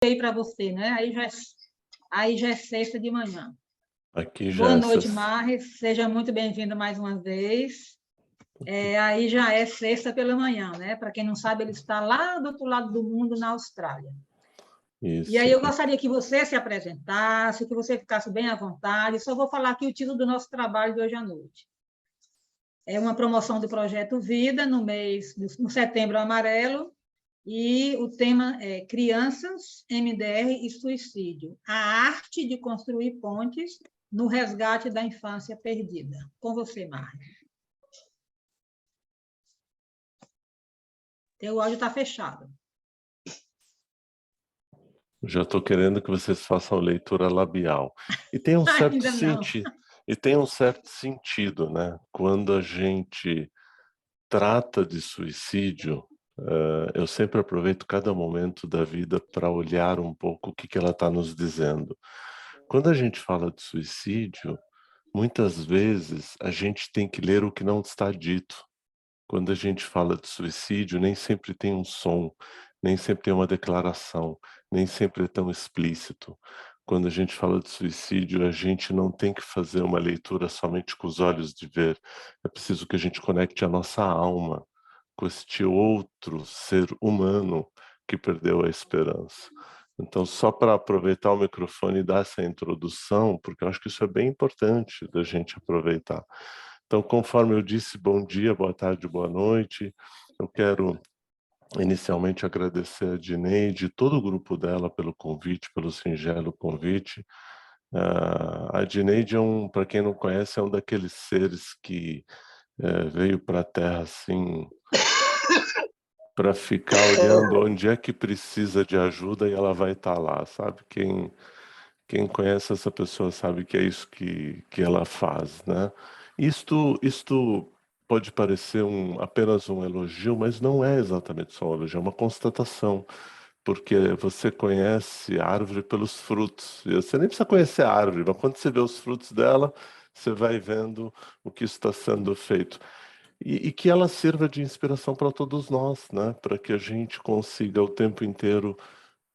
aí para você, né? Aí já é sexta de manhã. Aqui já Boa é noite, sexta. Marres. Seja muito bem-vindo mais uma vez. Aí já é sexta pela manhã, né? Para quem não sabe, ele está lá do outro lado do mundo, na Austrália. E aí Isso. eu gostaria que você se apresentasse, que você ficasse bem à vontade. Só vou falar aqui o título do nosso trabalho de hoje à noite. É uma promoção do Projeto Vida no Setembro Amarelo, e o tema é Crianças, MDR e Suicídio, a arte de construir pontes no resgate da infância perdida. Com você, Mari. Teu áudio está fechado. Já estou querendo que vocês façam leitura labial. E tem um certo Ainda não. sentido, né? Quando a gente trata de suicídio, eu sempre aproveito cada momento da vida para olhar um pouco o que ela está nos dizendo. Quando a gente fala de suicídio, muitas vezes a gente tem que ler o que não está dito. Quando a gente fala de suicídio, nem sempre tem um som, nem sempre tem uma declaração, nem sempre é tão explícito. Quando a gente fala de suicídio, a gente não tem que fazer uma leitura somente com os olhos de ver. É preciso que a gente conecte a nossa alma com este outro ser humano que perdeu a esperança. Então, só para aproveitar o microfone e dar essa introdução, porque eu acho que isso é bem importante da gente aproveitar. Então, conforme eu disse, bom dia, boa tarde, boa noite. Eu quero inicialmente agradecer a Dineide e todo o grupo dela pelo convite, pelo singelo convite. A Dineide, para quem não conhece, é um daqueles seres que veio para a Terra assim para ficar olhando onde é que precisa de ajuda e ela vai estar lá, sabe? Quem conhece essa pessoa sabe que é isso que ela faz, né? Isto pode parecer apenas um elogio, mas não é exatamente só um elogio, é uma constatação, porque você conhece a árvore pelos frutos, e você nem precisa conhecer a árvore, mas quando você vê os frutos dela, você vai vendo o que está sendo feito. E que ela sirva de inspiração para todos nós, né? Para que a gente consiga o tempo inteiro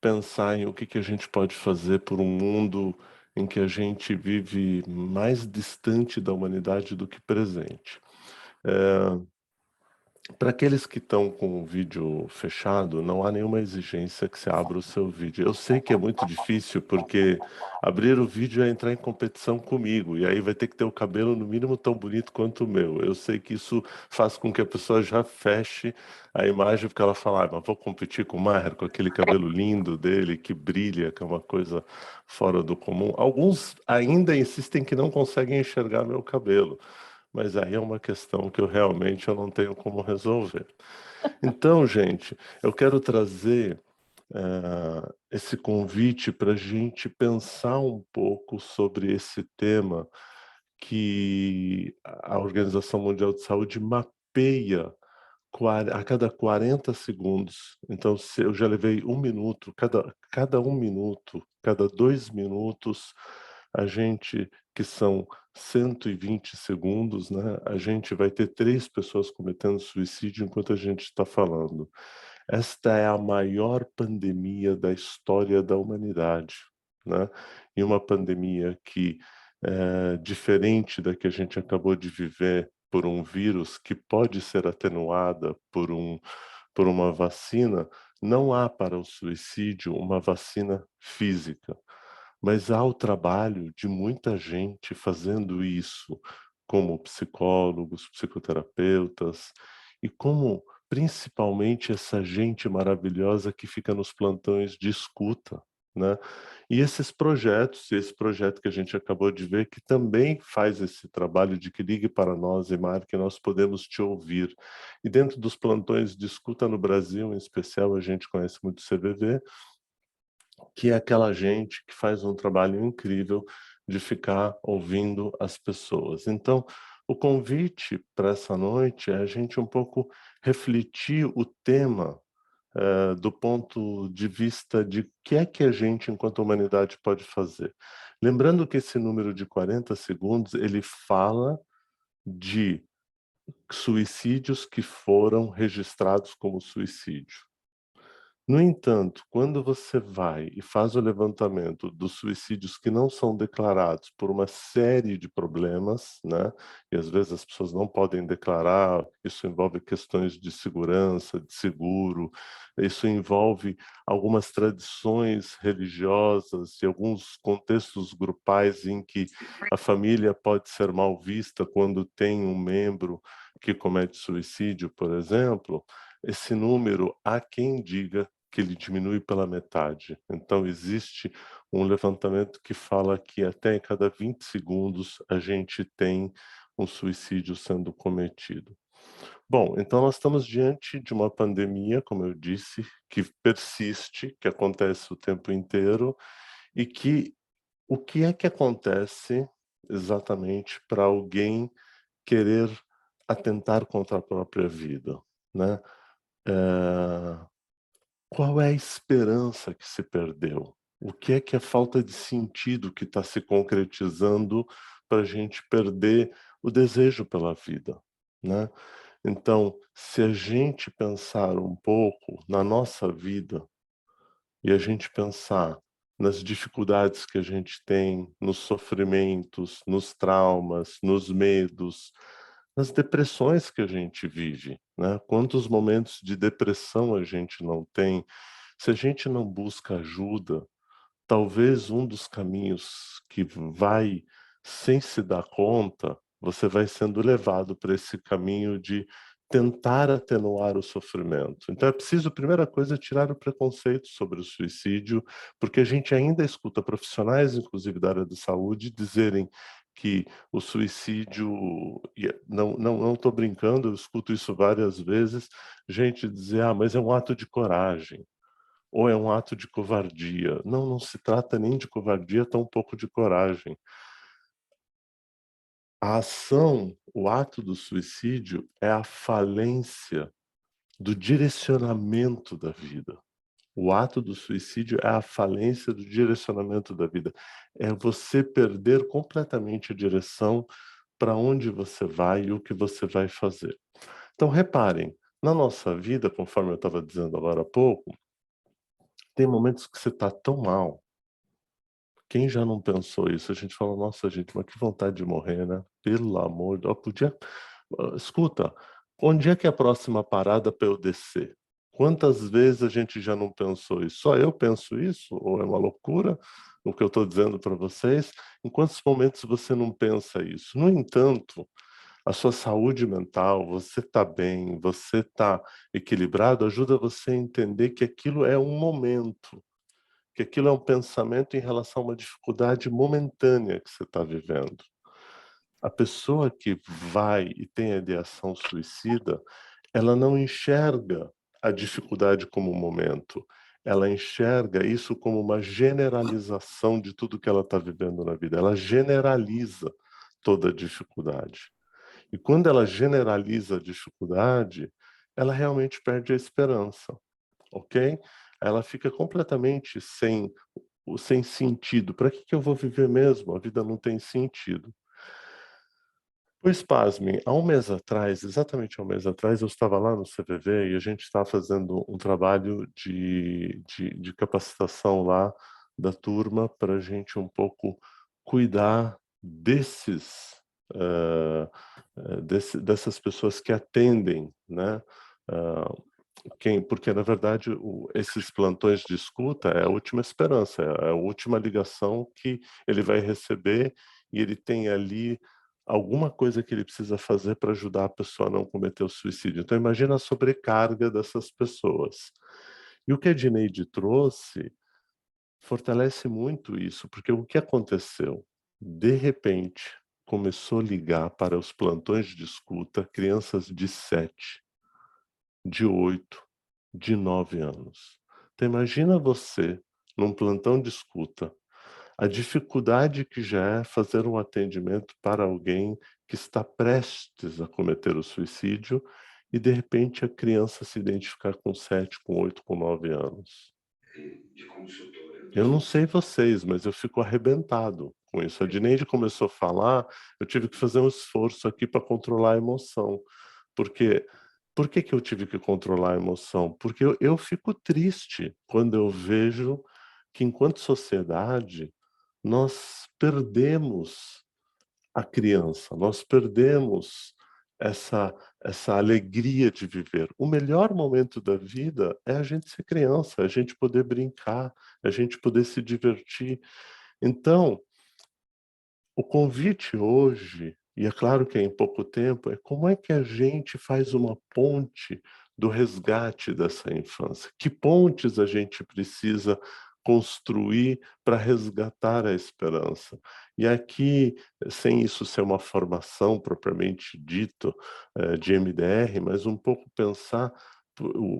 pensar em o que a gente pode fazer por um mundo em que a gente vive mais distante da humanidade do que presente. Para aqueles que estão com o vídeo fechado, não há nenhuma exigência que você abra o seu vídeo. Eu sei que é muito difícil, porque abrir o vídeo é entrar em competição comigo, e aí vai ter que ter o cabelo no mínimo tão bonito quanto o meu. Eu sei que isso faz com que a pessoa já feche a imagem, porque ela fala, mas vou competir com o Maher, com aquele cabelo lindo dele, que brilha, que é uma coisa fora do comum. Alguns ainda insistem que não conseguem enxergar meu cabelo. Mas aí é uma questão que eu não tenho como resolver. Então, gente, eu quero trazer esse convite para a gente pensar um pouco sobre esse tema que a Organização Mundial de Saúde mapeia a cada 40 segundos. Então, se eu já levei um minuto, cada um minuto, cada 2 minutos, a gente, que são 120 segundos, né? A gente vai ter 3 pessoas cometendo suicídio enquanto a gente está falando. Esta é a maior pandemia da história da humanidade, né? E uma pandemia que, diferente da que a gente acabou de viver por um vírus que pode ser atenuada por uma vacina, não há para o suicídio uma vacina física. Mas há o trabalho de muita gente fazendo isso, como psicólogos, psicoterapeutas, e como principalmente essa gente maravilhosa que fica nos plantões de escuta, né? E esses projetos, esse projeto que a gente acabou de ver, que também faz esse trabalho de que ligue para nós e marque, nós podemos te ouvir. E dentro dos plantões de escuta no Brasil, em especial, a gente conhece muito o CVV, que é aquela gente que faz um trabalho incrível de ficar ouvindo as pessoas. Então, o convite para essa noite é a gente um pouco refletir o tema do ponto de vista de o que é que a gente, enquanto humanidade, pode fazer. Lembrando que esse número de 40 segundos, ele fala de suicídios que foram registrados como suicídio. No entanto, quando você vai e faz o levantamento dos suicídios que não são declarados por uma série de problemas, né? E às vezes as pessoas não podem declarar, isso envolve questões de segurança, de seguro, isso envolve algumas tradições religiosas e alguns contextos grupais em que a família pode ser mal vista quando tem um membro que comete suicídio, por exemplo. Esse número, há quem diga que ele diminui pela metade. Então, existe um levantamento que fala que até em cada 20 segundos a gente tem um suicídio sendo cometido. Bom, então nós estamos diante de uma pandemia, como eu disse, que persiste, que acontece o tempo inteiro, e que o que é que acontece exatamente para alguém querer atentar contra a própria vida, né? Eh, Qual é a esperança que se perdeu? O que é falta de sentido que está se concretizando para a gente perder o desejo pela vida, né? Então, se a gente pensar um pouco na nossa vida e a gente pensar nas dificuldades que a gente tem, nos sofrimentos, nos traumas, nos medos, nas depressões que a gente vive, né? Quantos momentos de depressão a gente não tem? Se a gente não busca ajuda, talvez um dos caminhos que vai, sem se dar conta, você vai sendo levado para esse caminho de tentar atenuar o sofrimento. Então é preciso, primeira coisa, tirar o preconceito sobre o suicídio, porque a gente ainda escuta profissionais, inclusive da área da saúde, dizerem que o suicídio, e não estou brincando, eu escuto isso várias vezes, gente dizer, ah, mas é um ato de coragem ou é um ato de covardia. Não, não se trata nem de covardia, tampouco de coragem. A ação, o ato do suicídio é a falência do direcionamento da vida. O ato do suicídio é a falência do direcionamento da vida. É você perder completamente a direção para onde você vai e o que você vai fazer. Então, reparem, na nossa vida, conforme eu estava dizendo agora há pouco, tem momentos que você está tão mal. Quem já não pensou isso? A gente fala, nossa, gente, mas que vontade de morrer, né? Pelo amor de Deus, podia. Escuta, onde é que é a próxima parada para eu descer? Quantas vezes a gente já não pensou isso? Só eu penso isso? Ou é uma loucura o que eu estou dizendo para vocês? Em quantos momentos você não pensa isso? No entanto, a sua saúde mental, você está bem, você está equilibrado, ajuda você a entender que aquilo é um momento, que aquilo é um pensamento em relação a uma dificuldade momentânea que você está vivendo. A pessoa que vai e tem a ideação suicida, ela não enxerga a dificuldade como um momento, ela enxerga isso como uma generalização de tudo que ela está vivendo na vida. Ela generaliza toda a dificuldade. E quando ela generaliza a dificuldade, ela realmente perde a esperança, ok? Ela fica completamente sem sentido. Para que eu vou viver mesmo? A vida não tem sentido. Pois pasmem, há um mês atrás, exatamente há um mês atrás, eu estava lá no CVV e a gente estava fazendo um trabalho de capacitação lá da turma para a gente um pouco cuidar eh, dessas pessoas que atendem, né? ah, Porque, na verdade, esses plantões de escuta é a última esperança, é a última ligação que ele vai receber e ele tem ali alguma coisa que ele precisa fazer para ajudar a pessoa a não cometer o suicídio. Então, imagina a sobrecarga dessas pessoas. E o que a Dineide trouxe fortalece muito isso, porque o que aconteceu? De repente, começou a ligar para os plantões de escuta crianças de 7, de 8, de 9 anos. Então imagina você, num plantão de escuta, a dificuldade que já é fazer um atendimento para alguém que está prestes a cometer o suicídio e de repente a criança se identificar com 7, com 8, com 9 anos. Eu não sei vocês, mas eu fico arrebentado com isso. A Dineide começou a falar, eu tive que fazer um esforço aqui para controlar a emoção, porque Por que que eu tive que controlar a emoção? Porque eu fico triste quando eu vejo que, enquanto sociedade, nós perdemos a criança, nós perdemos essa essa alegria de viver. O melhor momento da vida é a gente ser criança, é a gente poder brincar, é a gente poder se divertir. Então, o convite hoje, e é claro que é em pouco tempo, é como é que a gente faz uma ponte do resgate dessa infância? Que pontes a gente precisa construir para resgatar a esperança? E aqui, sem isso ser uma formação propriamente dito, de MDR, mas um pouco pensar,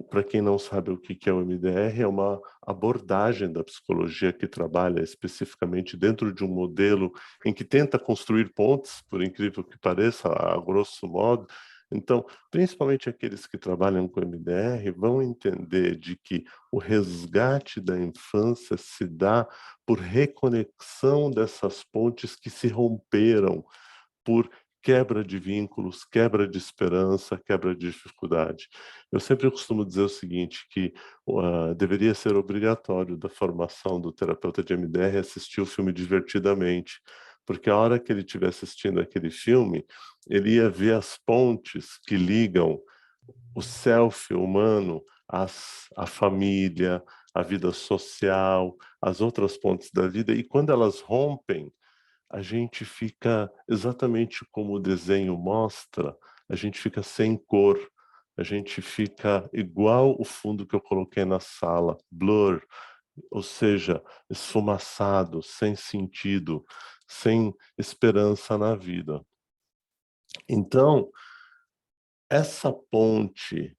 para quem não sabe o que é o MDR, é uma abordagem da psicologia que trabalha especificamente dentro de um modelo em que tenta construir pontes, por incrível que pareça, a grosso modo. Então, principalmente aqueles que trabalham com MDR vão entender de que o resgate da infância se dá por reconexão dessas pontes que se romperam, por quebra de vínculos, quebra de esperança, quebra de dificuldade. Eu sempre costumo dizer o seguinte, que deveria ser obrigatório da formação do terapeuta de MDR assistir o filme Divertidamente, porque a hora que ele estiver assistindo aquele filme, ele ia ver as pontes que ligam o self humano à família, à vida social, às outras pontes da vida, e quando elas rompem, a gente fica exatamente como o desenho mostra, a gente fica sem cor, a gente fica igual o fundo que eu coloquei na sala, blur, ou seja, esfumaçado, sem sentido, sem esperança na vida. Então, essa ponte,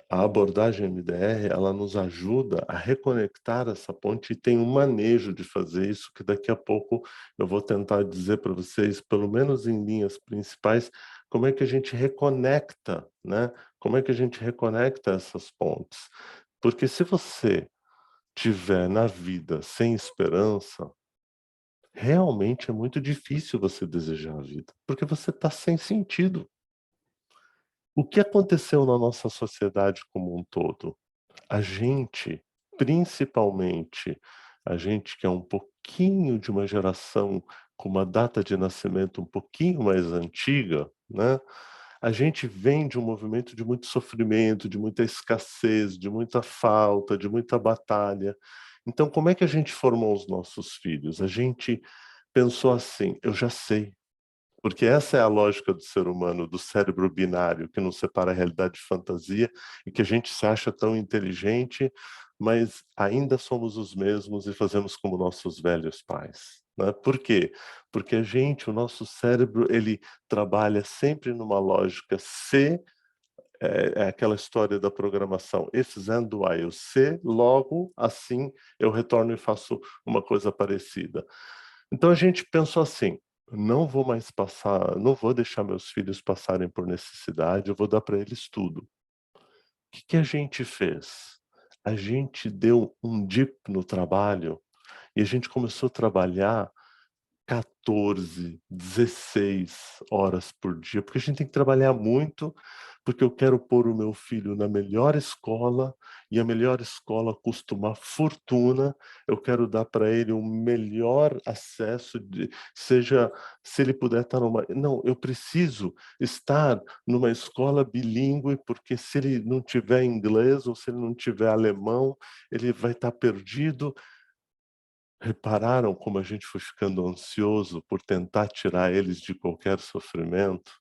a abordagem MDR, ela nos ajuda a reconectar essa ponte e tem um manejo de fazer isso que daqui a pouco eu vou tentar dizer para vocês, pelo menos em linhas principais, como é que a gente reconecta, né? Como é que a gente reconecta essas pontes? Porque se você tiver na vida sem esperança, realmente é muito difícil você desejar a vida, porque você está sem sentido. O que aconteceu na nossa sociedade como um todo? A gente, principalmente a gente que é um pouquinho de uma geração com uma data de nascimento um pouquinho mais antiga, né, a gente vem de um movimento de muito sofrimento, de muita escassez, de muita falta, de muita batalha. Então, como é que a gente formou os nossos filhos? A gente pensou assim: "Eu já sei", porque essa é a lógica do ser humano, do cérebro binário, que não separa a realidade de fantasia e que a gente se acha tão inteligente, mas ainda somos os mesmos e fazemos como nossos velhos pais, né? Por quê? Porque a gente, o nosso cérebro, ele trabalha sempre numa lógica se, é aquela história da programação, if then do I, eu se, logo assim eu retorno e faço uma coisa parecida. Então a gente pensou assim: não vou mais passar, não vou deixar meus filhos passarem por necessidade, eu vou dar para eles tudo. O que que a gente fez? A gente deu um dip no trabalho e a gente começou a trabalhar 14, 16 horas por dia, porque a gente tem que trabalhar muito, porque eu quero pôr o meu filho na melhor escola, e a melhor escola custa uma fortuna, eu quero dar para ele o melhor acesso de seja se ele puder estar numa não, eu preciso estar numa escola bilíngue, porque se ele não tiver inglês ou se ele não tiver alemão, ele vai estar perdido. Repararam como a gente foi ficando ansioso por tentar tirar eles de qualquer sofrimento?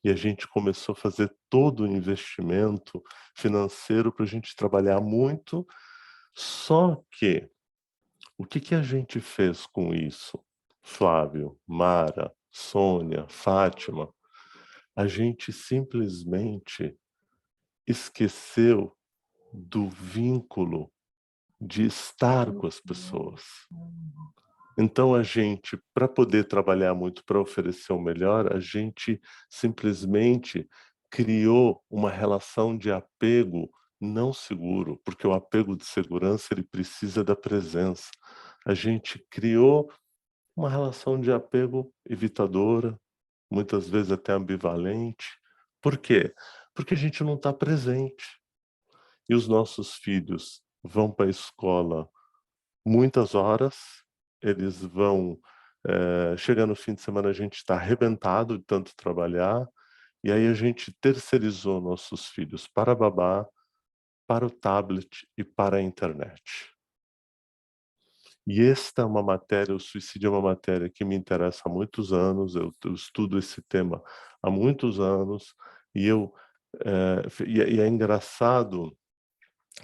E a gente começou a fazer todo o investimento financeiro para a gente trabalhar muito, só que o que que a gente fez com isso? Flávio, Mara, Sônia, Fátima, a gente simplesmente esqueceu do vínculo de estar com as pessoas. Então a gente, para poder trabalhar muito, para oferecer o melhor, a gente simplesmente criou uma relação de apego não seguro, porque o apego de segurança ele precisa da presença. A gente criou uma relação de apego evitadora, muitas vezes até ambivalente. Por quê? porque a gente não está presente. E os nossos filhos vão para a escola muitas horas, eles vão, chega no fim de semana a gente está arrebentado de tanto trabalhar, e aí a gente terceirizou nossos filhos para a babá, para o tablet e para a internet. E esta é uma matéria, o suicídio é uma matéria que me interessa há muitos anos, eu estudo esse tema há muitos anos, e e é engraçado,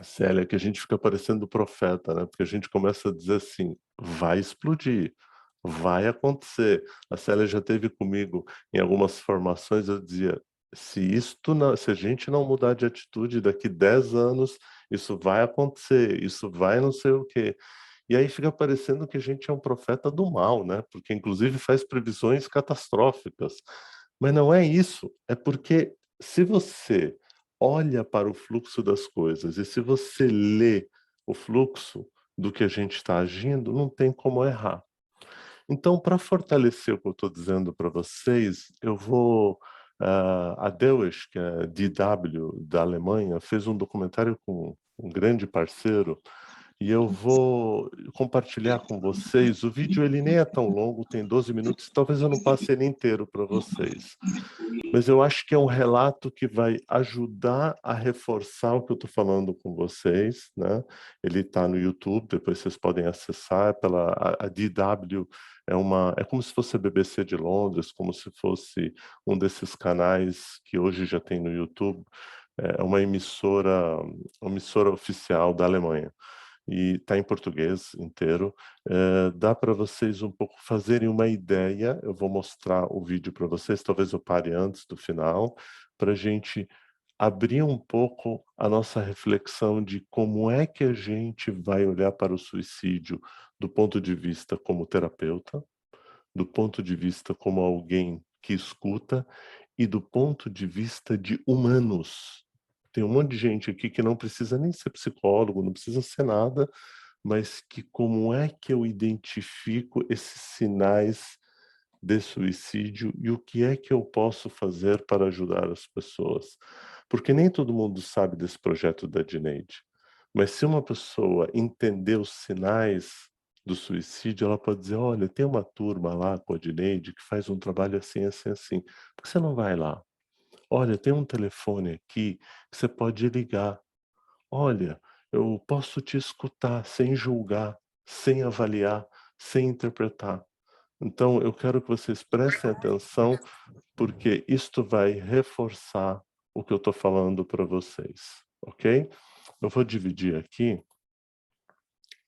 Célia, que a gente fica parecendo profeta, né, porque a gente começa a dizer assim: "Vai explodir, vai acontecer". A Célia já esteve comigo em algumas formações, eu dizia: Se a gente não mudar de atitude, daqui 10 anos isso vai acontecer, isso vai não sei o quê". E aí fica parecendo que a gente é um profeta do mal, né, porque inclusive faz previsões catastróficas. Mas não é isso, é porque se você olha para o fluxo das coisas e se você lê o fluxo do que a gente está agindo, não tem como errar. Então, para fortalecer o que eu estou dizendo para vocês, eu vou a Deusch, que é DW da Alemanha, fez um documentário com um grande parceiro e eu vou compartilhar com vocês. O vídeo ele nem é tão longo, tem 12 minutos, talvez eu não passe ele inteiro para vocês. Mas eu acho que é um relato que vai ajudar a reforçar o que eu estou falando com vocês, né? Ele está no YouTube, depois vocês podem acessar a DW é como se fosse a BBC de Londres, como se fosse um desses canais que hoje já tem no YouTube, é uma emissora oficial da Alemanha e está em português inteiro. Dá para vocês um pouco fazerem uma ideia. Eu vou mostrar o vídeo para vocês, talvez eu pare antes do final, para a gente abrir um pouco a nossa reflexão de como é que a gente vai olhar para o suicídio do ponto de vista como terapeuta, do ponto de vista como alguém que escuta e do ponto de vista de humanos. Tem um monte de gente aqui que não precisa nem ser psicólogo, não precisa ser nada, mas que como é que eu identifico esses sinais de suicídio e o que é que eu posso fazer para ajudar as pessoas? Porque nem todo mundo sabe desse projeto da Dineide, mas se uma pessoa entender os sinais do suicídio, ela pode dizer: olha, tem uma turma lá com a Dineide que faz um trabalho assim, assim, assim. Por que você não vai lá? Olha, tem um telefone aqui que você pode ligar. Olha, eu posso te escutar sem julgar, sem avaliar, sem interpretar. Então, eu quero que vocês prestem atenção, porque isto vai reforçar o que eu estou falando para vocês, ok? Eu vou dividir aqui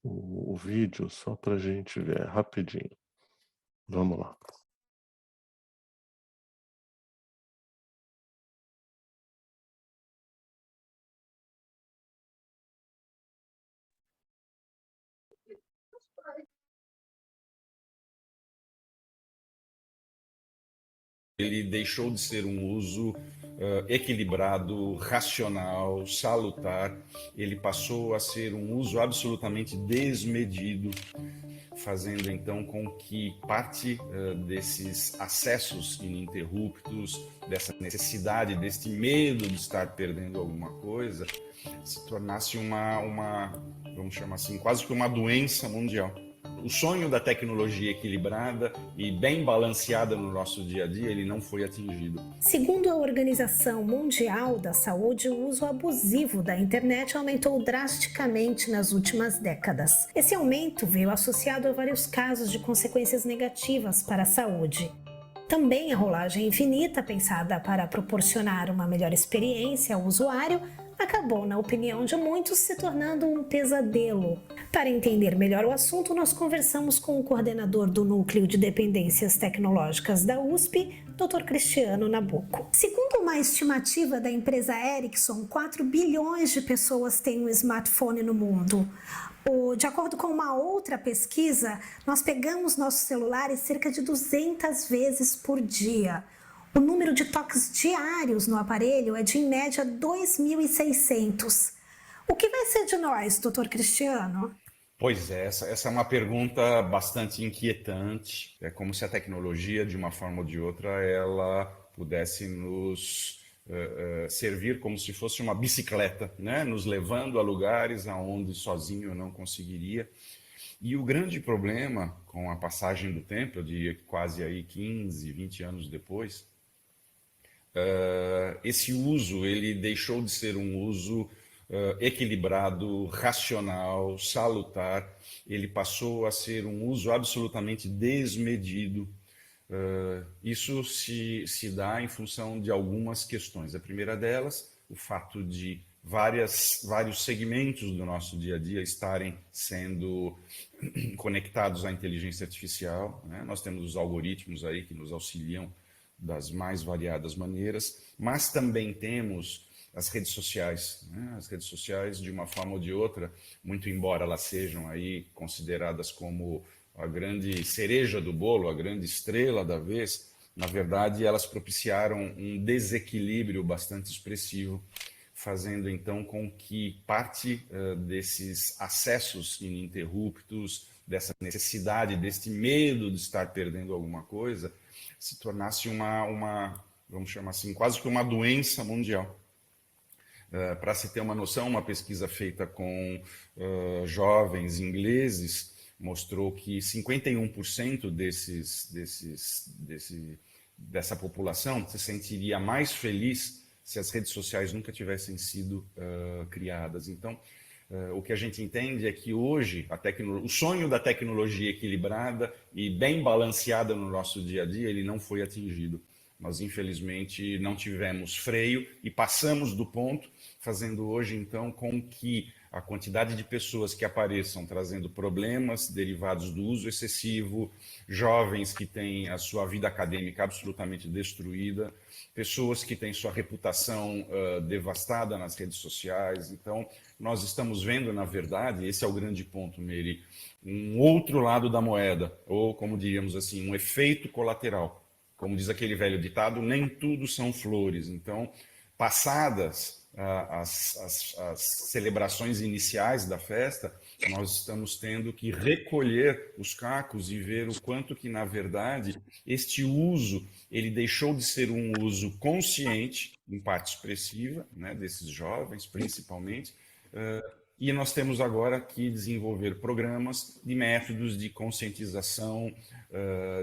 o vídeo só para a gente ver rapidinho. Vamos lá. Ele deixou de ser um uso equilibrado, racional, salutar. Ele passou a ser um uso absolutamente desmedido, fazendo então com que parte desses acessos ininterruptos, dessa necessidade, deste medo de estar perdendo alguma coisa, se tornasse vamos chamar assim, quase que uma doença mundial. O sonho da tecnologia equilibrada e bem balanceada no nosso dia a dia, ele não foi atingido. Segundo a Organização Mundial da Saúde, o uso abusivo da internet aumentou drasticamente nas últimas décadas. Esse aumento veio associado a vários casos de consequências negativas para a saúde. Também a rolagem infinita, pensada para proporcionar uma melhor experiência ao usuário, acabou, na opinião de muitos, se tornando um pesadelo. Para entender melhor o assunto, nós conversamos com o coordenador do Núcleo de Dependências Tecnológicas da USP, Dr. Cristiano Nabuco. Segundo uma estimativa da empresa Ericsson, 4 bilhões de pessoas têm um smartphone no mundo. De acordo com uma outra pesquisa, nós pegamos nossos celulares cerca de 200 vezes por dia. O número de toques diários no aparelho é de, em média, 2.600. O que vai ser de nós, doutor Cristiano? Pois é, essa é uma pergunta bastante inquietante. É como se a tecnologia, de uma forma ou de outra, ela pudesse nos servir como se fosse uma bicicleta, né? Nos levando a lugares aonde sozinho eu não conseguiria. E o grande problema com a passagem do tempo, eu diria que quase aí 15, 20 anos depois, esse uso ele deixou de ser um uso equilibrado, racional, salutar, ele passou a ser um uso absolutamente desmedido. Isso se dá em função de algumas questões. A primeira delas, o fato de vários segmentos do nosso dia a dia estarem sendo conectados à inteligência artificial, né? Nós temos os algoritmos aí que nos auxiliam das mais variadas maneiras, mas também temos as redes sociais, né? As redes sociais, de uma forma ou de outra, muito embora elas sejam aí consideradas como a grande cereja do bolo, a grande estrela da vez, na verdade elas propiciaram um desequilíbrio bastante expressivo, fazendo então com que parte desses acessos ininterruptos, dessa necessidade, deste medo de estar perdendo alguma coisa, se tornasse vamos chamar assim, quase que uma doença mundial. Para se ter uma noção, uma pesquisa feita com jovens ingleses mostrou que 51% dessa população se sentiria mais feliz se as redes sociais nunca tivessem sido criadas. Então, o que a gente entende é que hoje o sonho da tecnologia equilibrada e bem balanceada no nosso dia a dia, ele não foi atingido. Nós, infelizmente, não tivemos freio e passamos do ponto, fazendo hoje, então, com que a quantidade de pessoas que apareçam trazendo problemas derivados do uso excessivo, jovens que têm a sua vida acadêmica absolutamente destruída, pessoas que têm sua reputação devastada nas redes sociais. Então, nós estamos vendo, na verdade, esse é o grande ponto, Mery, um outro lado da moeda, ou, como diríamos assim, um efeito colateral. Como diz aquele velho ditado, nem tudo são flores. Então, passadas as celebrações iniciais da festa, nós estamos tendo que recolher os cacos e ver o quanto que, na verdade, este uso, ele deixou de ser um uso consciente, em parte expressiva, né, desses jovens, principalmente, e nós temos agora que desenvolver programas de métodos de conscientização,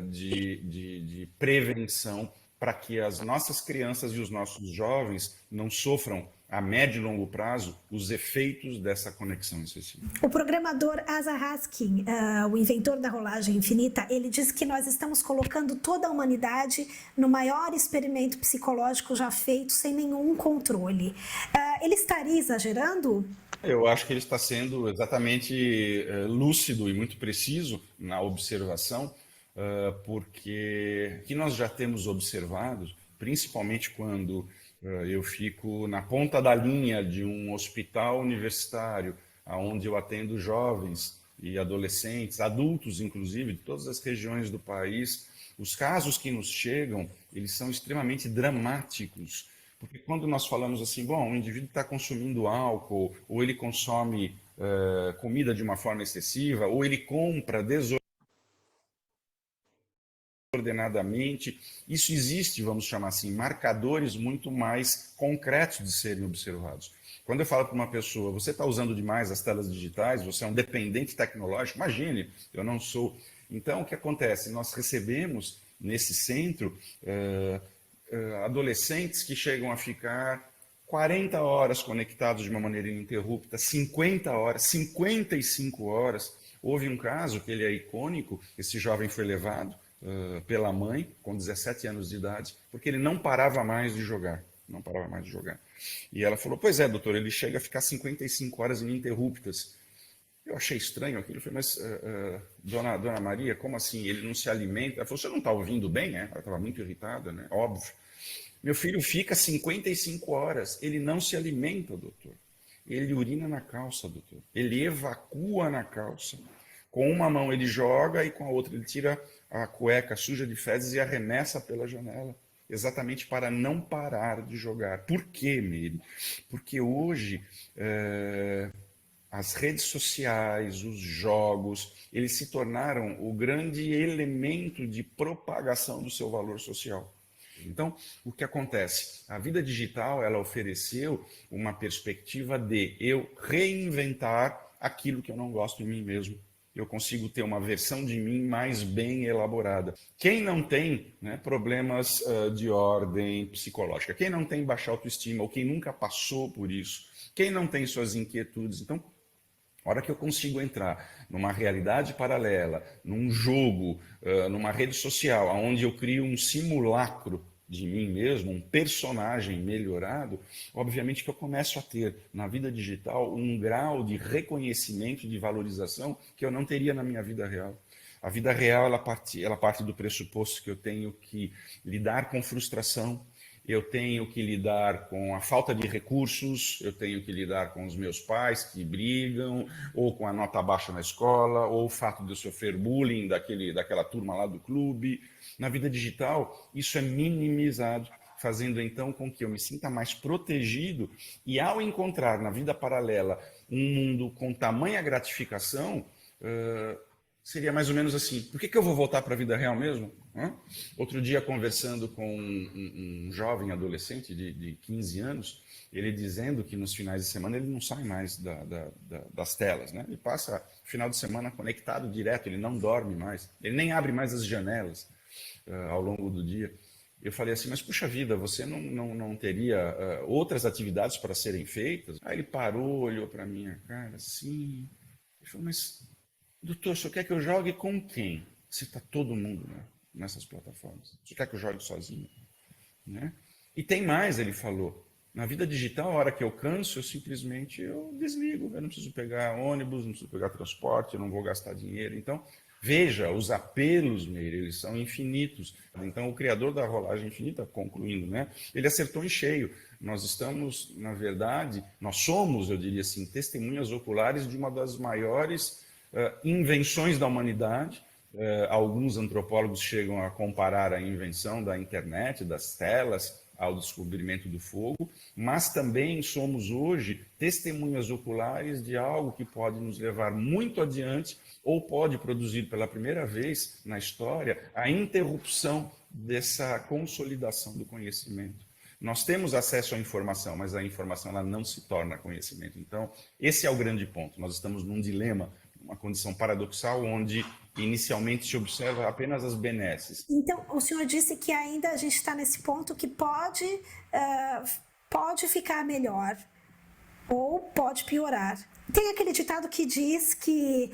de prevenção, para que as nossas crianças e os nossos jovens não sofram a médio e longo prazo os efeitos dessa conexão excessiva. O programador Asa Raskin, o inventor da rolagem infinita, ele diz que nós estamos colocando toda a humanidade no maior experimento psicológico já feito sem nenhum controle. Ele estaria exagerando? Eu acho que ele está sendo exatamente lúcido e muito preciso na observação, porque o que nós já temos observado, principalmente quando eu fico na ponta da linha de um hospital universitário, onde eu atendo jovens e adolescentes, adultos inclusive, de todas as regiões do país, os casos que nos chegam, eles são extremamente dramáticos. Porque quando nós falamos assim, bom, o indivíduo está consumindo álcool, ou ele consome comida de uma forma excessiva, ou ele compra desordenadamente, isso existe, vamos chamar assim, marcadores muito mais concretos de serem observados. Quando eu falo para uma pessoa, você está usando demais as telas digitais, você é um dependente tecnológico, imagine, eu não sou. Então, o que acontece? Nós recebemos nesse centro adolescentes que chegam a ficar 40 horas conectados de uma maneira ininterrupta, 50 horas, 55 horas. Houve um caso que ele é icônico, esse jovem foi levado pela mãe, com 17 anos de idade, porque ele não parava mais de jogar. Não parava mais de jogar. E ela falou, pois é, doutor, ele chega a ficar 55 horas ininterruptas. Eu achei estranho aquilo. Eu falei, mas, dona Maria, como assim? Ele não se alimenta? Ela falou, você não está ouvindo bem, né? Ela estava muito irritada, né? Óbvio. Meu filho fica 55 horas. Ele não se alimenta, doutor. Ele urina na calça, doutor. Ele evacua na calça. Com uma mão ele joga e com a outra ele tira a cueca suja de fezes e arremessa pela janela. Exatamente para não parar de jogar. Por quê, Mery? Porque hoje as redes sociais, os jogos, eles se tornaram o grande elemento de propagação do seu valor social. sempre. Então, o que acontece? A vida digital, ela ofereceu uma perspectiva de eu reinventar aquilo que eu não gosto em mim mesmo. Eu consigo ter uma versão de mim mais bem elaborada. Quem não tem, né, problemas de ordem psicológica, quem não tem baixa autoestima, ou quem nunca passou por isso, quem não tem suas inquietudes, então, a hora que eu consigo entrar numa realidade paralela, num jogo, numa rede social, onde eu crio um simulacro de mim mesmo, um personagem melhorado, obviamente que eu começo a ter na vida digital um grau de reconhecimento, de valorização que eu não teria na minha vida real. A vida real ela parte do pressuposto que eu tenho que lidar com frustração, eu tenho que lidar com a falta de recursos, eu tenho que lidar com os meus pais que brigam, ou com a nota baixa na escola, ou o fato de eu sofrer bullying daquela turma lá do clube. Na vida digital, isso é minimizado, fazendo então com que eu me sinta mais protegido e ao encontrar na vida paralela um mundo com tamanha gratificação, seria mais ou menos assim, por que eu vou voltar para a vida real mesmo? Outro dia, conversando com um jovem adolescente de 15 anos, ele dizendo que nos finais de semana ele não sai mais das telas, né? Ele passa o final de semana conectado direto, ele não dorme mais, ele nem abre mais as janelas ao longo do dia. Eu falei assim, mas puxa vida, você não teria outras atividades para serem feitas? Aí ele parou, olhou para a minha cara assim, e falou, mas doutor, o senhor quer que eu jogue com quem? Se está todo mundo, né, nessas plataformas. O senhor quer que eu jogue sozinho? Né? E tem mais, ele falou. Na vida digital, a hora que eu canso, eu desligo. Eu não preciso pegar ônibus, não preciso pegar transporte, eu não vou gastar dinheiro. Então, veja, os apelos, Meire, eles são infinitos. Então, o criador da rolagem infinita, concluindo, né, ele acertou em cheio. Nós estamos, na verdade, nós somos, eu diria assim, testemunhas oculares de uma das maiores invenções da humanidade. Alguns antropólogos chegam a comparar a invenção da internet, das telas, ao descobrimento do fogo, mas também somos hoje testemunhas oculares de algo que pode nos levar muito adiante ou pode produzir pela primeira vez na história a interrupção dessa consolidação do conhecimento. Nós temos acesso à informação, mas a informação ela não se torna conhecimento. Então, esse é o grande ponto. Nós estamos num dilema, uma condição paradoxal, onde inicialmente se observa apenas as benesses. Então, o senhor disse que ainda a gente está nesse ponto que pode ficar melhor ou pode piorar. Tem aquele ditado que diz que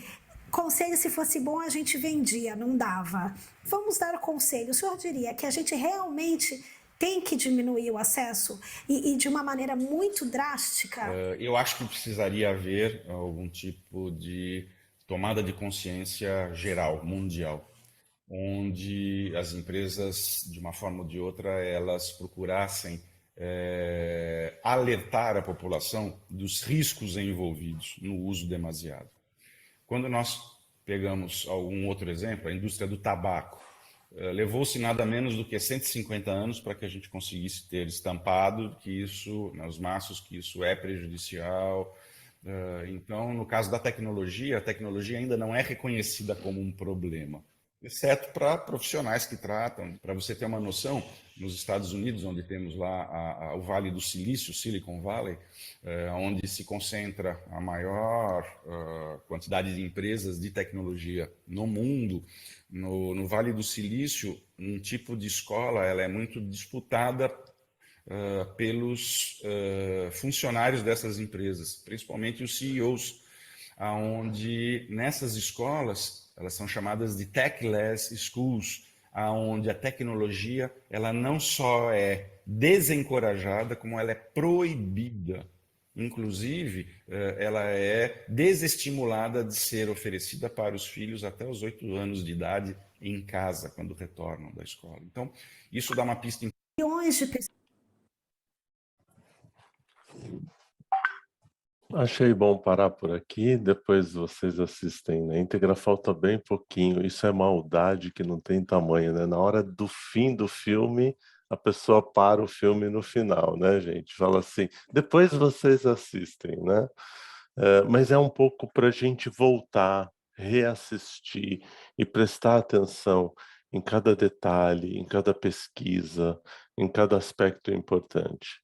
conselho, se fosse bom, a gente vendia, não dava. Vamos dar o conselho. O senhor diria que a gente realmente tem que diminuir o acesso e de uma maneira muito drástica? Eu acho que precisaria haver algum tipo de tomada de consciência geral, mundial, onde as empresas, de uma forma ou de outra, elas procurassem alertar a população dos riscos envolvidos no uso demasiado. Quando nós pegamos algum outro exemplo, a indústria do tabaco, levou-se nada menos do que 150 anos para que a gente conseguisse ter estampado que isso, nos maços, que isso é prejudicial. Então, no caso da tecnologia, a tecnologia ainda não é reconhecida como um problema, exceto para profissionais que tratam. Para você ter uma noção, nos Estados Unidos, onde temos lá o Vale do Silício, Silicon Valley, onde se concentra a maior quantidade de empresas de tecnologia no mundo, no Vale do Silício, um tipo de escola ela é muito disputada pelos funcionários dessas empresas, principalmente os CEOs, onde nessas escolas, elas são chamadas de techless schools, onde a tecnologia ela não só é desencorajada, como ela é proibida. Inclusive, ela é desestimulada de ser oferecida para os filhos até os 8 anos de idade em casa, quando retornam da escola. Então, isso dá uma pista. Milhões de pessoas. Achei bom parar por aqui, depois vocês assistem na íntegra, falta bem pouquinho, isso é maldade que não tem tamanho, né? Na hora do fim do filme, a pessoa para o filme no final, né, gente? Fala assim, depois vocês assistem, né? Mas é um pouco para a gente voltar, reassistir e prestar atenção em cada detalhe, em cada pesquisa, em cada aspecto importante.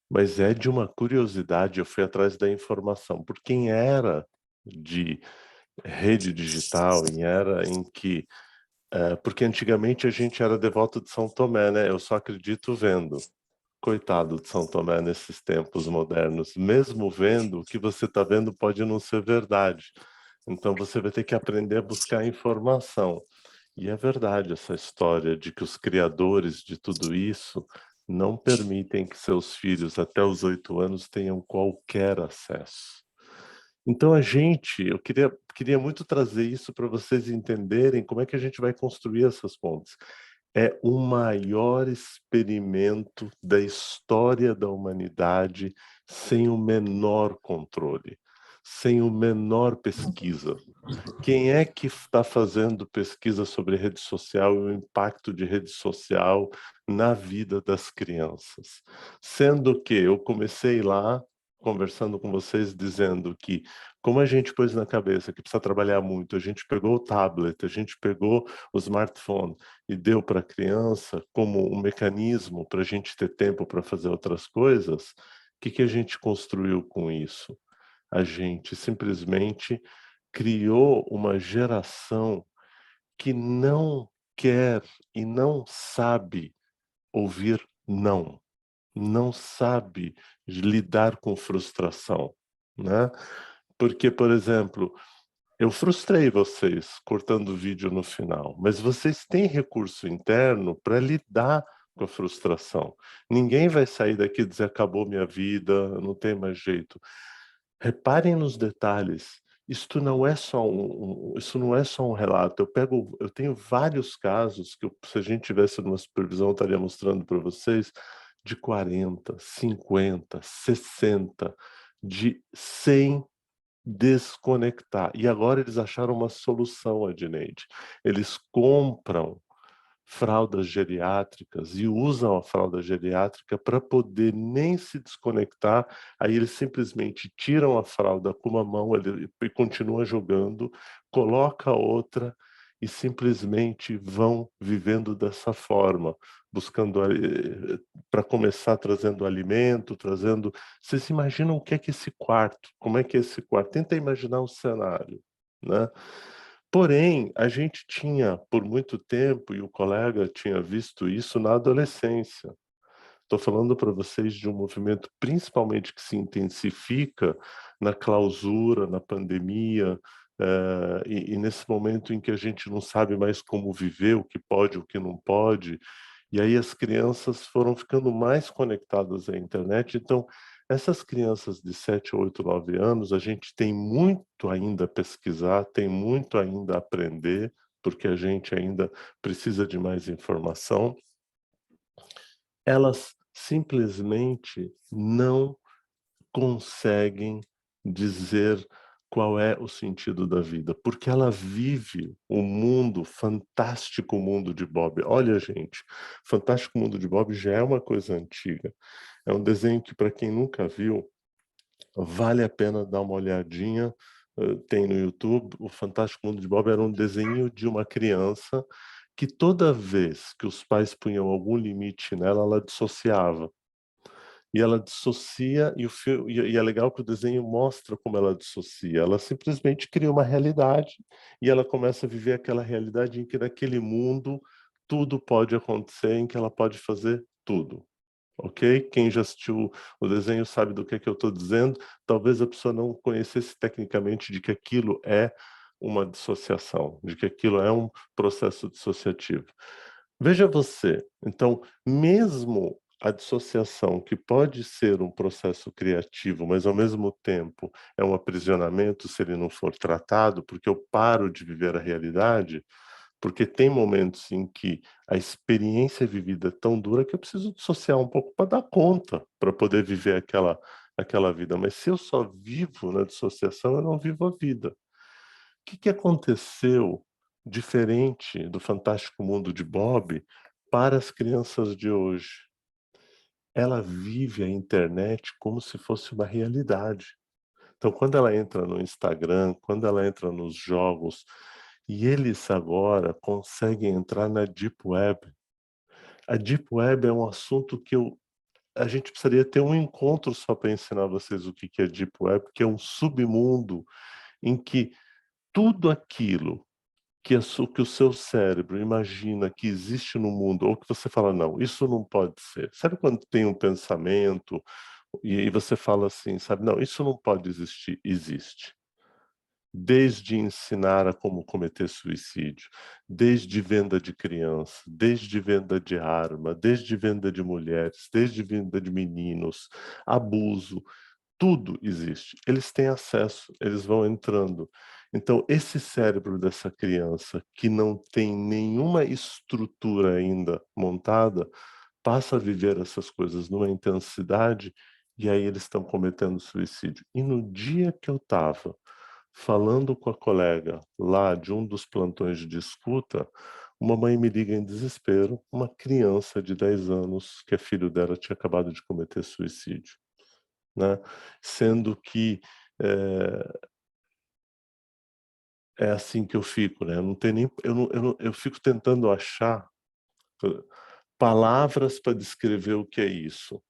Mas é de uma curiosidade, eu fui atrás da informação, por quem era de rede digital, em era em que porque antigamente a gente era devoto de São Tomé, né, eu só acredito vendo. Coitado de São Tomé nesses tempos modernos, mesmo vendo, o que você está vendo pode não ser verdade. Então você vai ter que aprender a buscar informação. E é verdade essa história de que os criadores de tudo isso não permitem que seus filhos até os 8 anos tenham qualquer acesso. Então eu queria muito trazer isso para vocês entenderem como é que a gente vai construir essas pontes. É o maior experimento da história da humanidade sem o menor controle, sem o menor pesquisa. Quem é que está fazendo pesquisa sobre rede social e o impacto de rede social na vida das crianças? Sendo que eu comecei lá conversando com vocês dizendo que, como a gente pôs na cabeça que precisa trabalhar muito, a gente pegou o tablet, a gente pegou o smartphone e deu para a criança como um mecanismo para a gente ter tempo para fazer outras coisas, o que a gente construiu com isso? A gente simplesmente criou uma geração que não quer e não sabe ouvir não, não sabe lidar com frustração, né? Porque, por exemplo, eu frustrei vocês cortando o vídeo no final, mas vocês têm recurso interno para lidar com a frustração. Ninguém vai sair daqui e dizer acabou minha vida, não tem mais jeito. Reparem nos detalhes. Isto não é só isso não é só um relato. Eu tenho vários casos que se a gente tivesse numa supervisão, eu estaria mostrando para vocês, de 40, 50, 60, de 100 desconectar. E agora eles acharam uma solução, Adneide. Eles compram fraldas geriátricas e usam a fralda geriátrica para poder nem se desconectar, aí eles simplesmente tiram a fralda com uma mão e continua jogando, coloca outra e simplesmente vão vivendo dessa forma, buscando para começar trazendo alimento, trazendo... Vocês imaginam o que é que esse quarto, como é que é esse quarto? Tenta imaginar um cenário, né? Porém, a gente tinha, por muito tempo, e o colega tinha visto isso na adolescência. Estou falando para vocês de um movimento, principalmente, que se intensifica na clausura, na pandemia, e nesse momento em que a gente não sabe mais como viver, o que pode, o que não pode, e aí as crianças foram ficando mais conectadas à internet. Então, essas crianças de 7, 8, 9 anos, a gente tem muito ainda a pesquisar, tem muito ainda a aprender, porque a gente ainda precisa de mais informação. Elas simplesmente não conseguem dizer qual é o sentido da vida, porque ela vive o mundo, fantástico mundo de Bob. Olha, gente, Fantástico Mundo de Bob já é uma coisa antiga. É um desenho que, para quem nunca viu, vale a pena dar uma olhadinha. Tem no YouTube. O Fantástico Mundo de Bob era um desenho de uma criança que toda vez que os pais punham algum limite nela, ela dissociava. E ela dissocia, e é legal que o desenho mostra como ela dissocia. Ela simplesmente cria uma realidade e ela começa a viver aquela realidade em que naquele mundo tudo pode acontecer, em que ela pode fazer tudo. Ok? Quem já assistiu o desenho sabe do que eu estou dizendo. Talvez a pessoa não conhecesse tecnicamente de que aquilo é uma dissociação, de que aquilo é um processo dissociativo. Veja você, então, mesmo a dissociação, que pode ser um processo criativo, mas ao mesmo tempo é um aprisionamento se ele não for tratado, porque eu paro de viver a realidade, porque tem momentos em que a experiência vivida é tão dura que eu preciso dissociar um pouco para dar conta, para poder viver aquela vida. Mas se eu só vivo na dissociação, eu não vivo a vida. O que aconteceu diferente do Fantástico Mundo de Bob para as crianças de hoje? Ela vive a internet como se fosse uma realidade. Então, quando ela entra no Instagram, quando ela entra nos jogos, E eles agora conseguem entrar na Deep Web. A Deep Web é um assunto que a gente precisaria ter um encontro só para ensinar vocês o que é Deep Web, que é um submundo em que tudo aquilo que o seu cérebro imagina que existe no mundo, ou que você fala, não, isso não pode ser. Sabe quando tem um pensamento e você fala assim, sabe, não, isso não pode existir, existe. Desde ensinar a como cometer suicídio, desde venda de criança, desde venda de arma, desde venda de mulheres, desde venda de meninos, abuso, tudo existe. Eles têm acesso, eles vão entrando. Então, esse cérebro dessa criança, que não tem nenhuma estrutura ainda montada, passa a viver essas coisas numa intensidade, e aí eles estão cometendo suicídio. E no dia que eu estava falando com a colega lá de um dos plantões de escuta, uma mãe me liga em desespero, uma criança de 10 anos, que é filho dela, tinha acabado de cometer suicídio, né? Sendo que é assim que eu fico, né? Eu não tenho nem, eu fico tentando achar palavras para descrever o que é isso.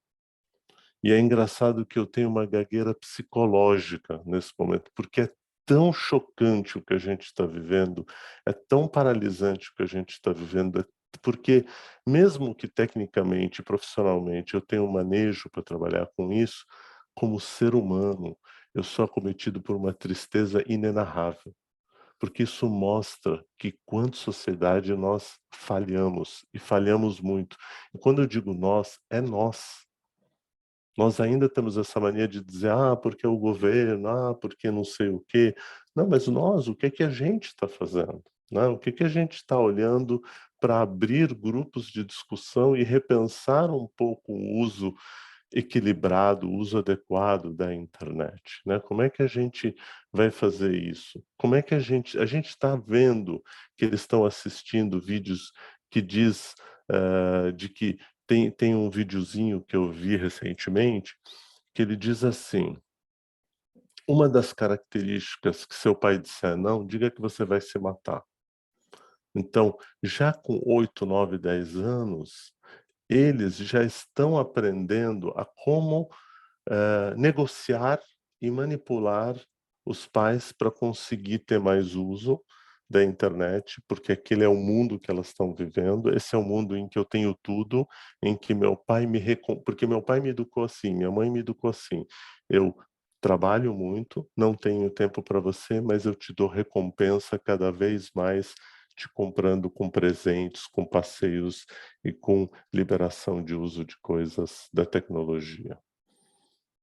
E é engraçado que eu tenho uma gagueira psicológica nesse momento, porque é tão chocante o que a gente está vivendo, é tão paralisante o que a gente está vivendo, porque mesmo que tecnicamente, profissionalmente, eu tenha um manejo para trabalhar com isso, como ser humano, eu sou acometido por uma tristeza inenarrável, porque isso mostra que, quanto sociedade, nós falhamos, e falhamos muito. E quando eu digo nós, é nós. Nós ainda temos essa mania de dizer, porque é o governo, porque não sei o quê. Não, mas nós, o que é que a gente está fazendo? Né? O que é que a gente está olhando para abrir grupos de discussão e repensar um pouco o uso equilibrado, o uso adequado da internet, né? Como é que a gente vai fazer isso? Como é que a gente está vendo que eles estão assistindo vídeos que diz de que tem um videozinho que eu vi recentemente que ele diz assim: uma das características que seu pai disser não, diga que você vai se matar. Então, já com 8, 9, 10 anos, eles já estão aprendendo a como negociar e manipular os pais para conseguir ter mais uso da internet, porque aquele é o mundo que elas estão vivendo, esse é o mundo em que eu tenho tudo, em que meu pai porque meu pai me educou assim, minha mãe me educou assim, eu trabalho muito, não tenho tempo para você, mas eu te dou recompensa cada vez mais, te comprando com presentes, com passeios e com liberação de uso de coisas da tecnologia.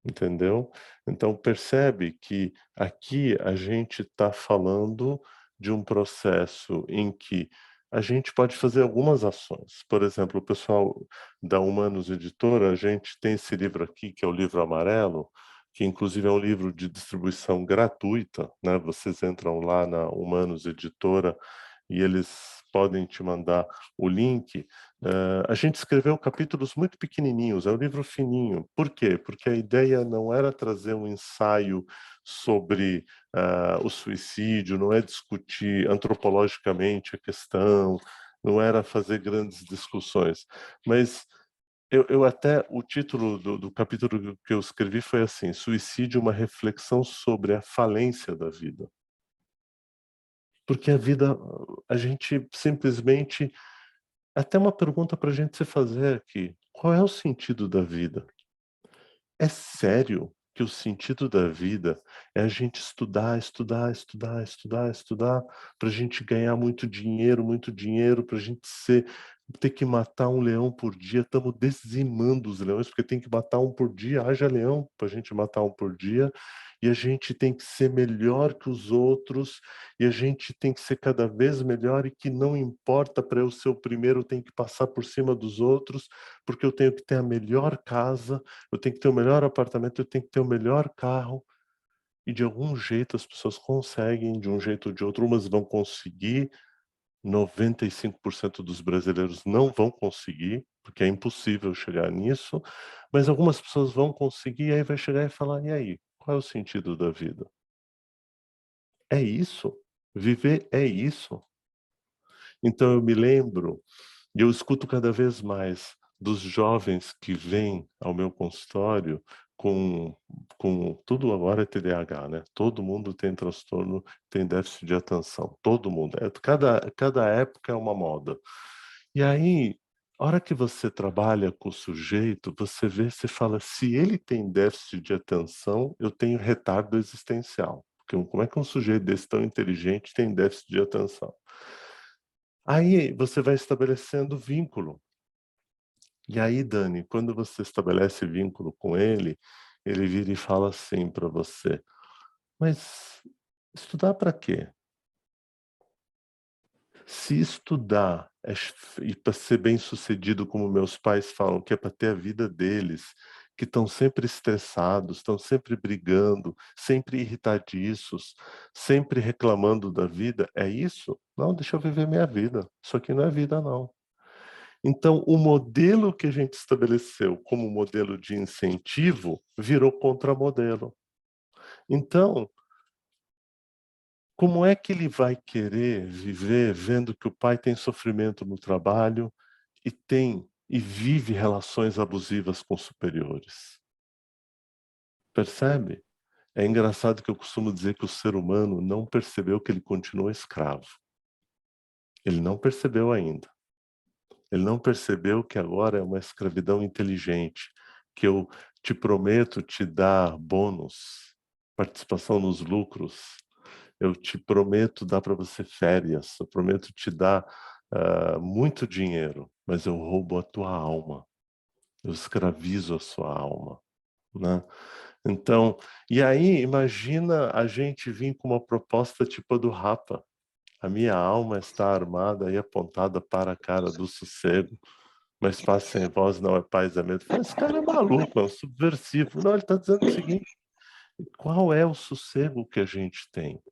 Entendeu? Então percebe que aqui a gente está falando de um processo em que a gente pode fazer algumas ações. Por exemplo, o pessoal da Humanos Editora, a gente tem esse livro aqui, que é o livro amarelo, que inclusive é um livro de distribuição gratuita, né? Vocês entram lá na Humanos Editora e eles podem te mandar o link. A gente escreveu capítulos muito pequenininhos, é um livro fininho. Por quê? Porque a ideia não era trazer um ensaio sobre o suicídio, não é discutir antropologicamente a questão, não era fazer grandes discussões, mas eu até, o título do capítulo que eu escrevi foi assim: Suicídio, uma reflexão sobre a falência da vida. Porque a vida, a gente simplesmente... Até uma pergunta para a gente se fazer aqui: qual é o sentido da vida? É sério que o sentido da vida é a gente estudar, estudar, estudar, estudar, estudar, para a gente ganhar muito dinheiro, para a gente ter que matar um leão por dia? Estamos dizimando os leões, porque tem que matar um por dia, haja leão para a gente matar um por dia, e a gente tem que ser melhor que os outros, e a gente tem que ser cada vez melhor, e que não importa, para eu ser o primeiro, eu tenho que passar por cima dos outros, porque eu tenho que ter a melhor casa, eu tenho que ter o melhor apartamento, eu tenho que ter o melhor carro. E de algum jeito as pessoas conseguem, de um jeito ou de outro. Umas vão conseguir, 95% dos brasileiros não vão conseguir, porque é impossível chegar nisso, mas algumas pessoas vão conseguir, e aí vai chegar e falar: e aí, qual é o sentido da vida? É isso? Viver é isso. Então eu me lembro, e eu escuto cada vez mais dos jovens que vêm ao meu consultório com tudo agora é TDAH, né? Todo mundo tem transtorno, tem déficit de atenção, todo mundo. Cada época é uma moda. E aí, a hora que você trabalha com o sujeito, você vê, você fala, se ele tem déficit de atenção, eu tenho retardo existencial. Porque como é que um sujeito desse tão inteligente tem déficit de atenção? Aí você vai estabelecendo vínculo. E aí, Dani, quando você estabelece vínculo com ele, ele vira e fala assim para você, mas estudar para quê? Se estudar e para ser bem-sucedido, como meus pais falam, que é para ter a vida deles, que estão sempre estressados, estão sempre brigando, sempre irritadiços, sempre reclamando da vida, é isso? Não, deixa eu viver minha vida. Isso aqui não é vida, não. Então, o modelo que a gente estabeleceu como modelo de incentivo virou contramodelo. Então, como é que ele vai querer viver vendo que o pai tem sofrimento no trabalho e vive relações abusivas com superiores? Percebe? É engraçado que eu costumo dizer que o ser humano não percebeu que ele continua escravo. Ele não percebeu ainda. Ele não percebeu que agora é uma escravidão inteligente, que eu te prometo te dar bônus, participação nos lucros, eu te prometo dar para você férias, eu prometo te dar muito dinheiro, mas eu roubo a tua alma, eu escravizo a sua alma, né? Então, e aí imagina a gente vir com uma proposta tipo a do Rapa, a minha alma está armada e apontada para a cara do sossego, mas paz sem voz não é paz, é medo. Esse cara é maluco, é um subversivo. Não, ele está dizendo o seguinte, qual é o sossego que a gente tem?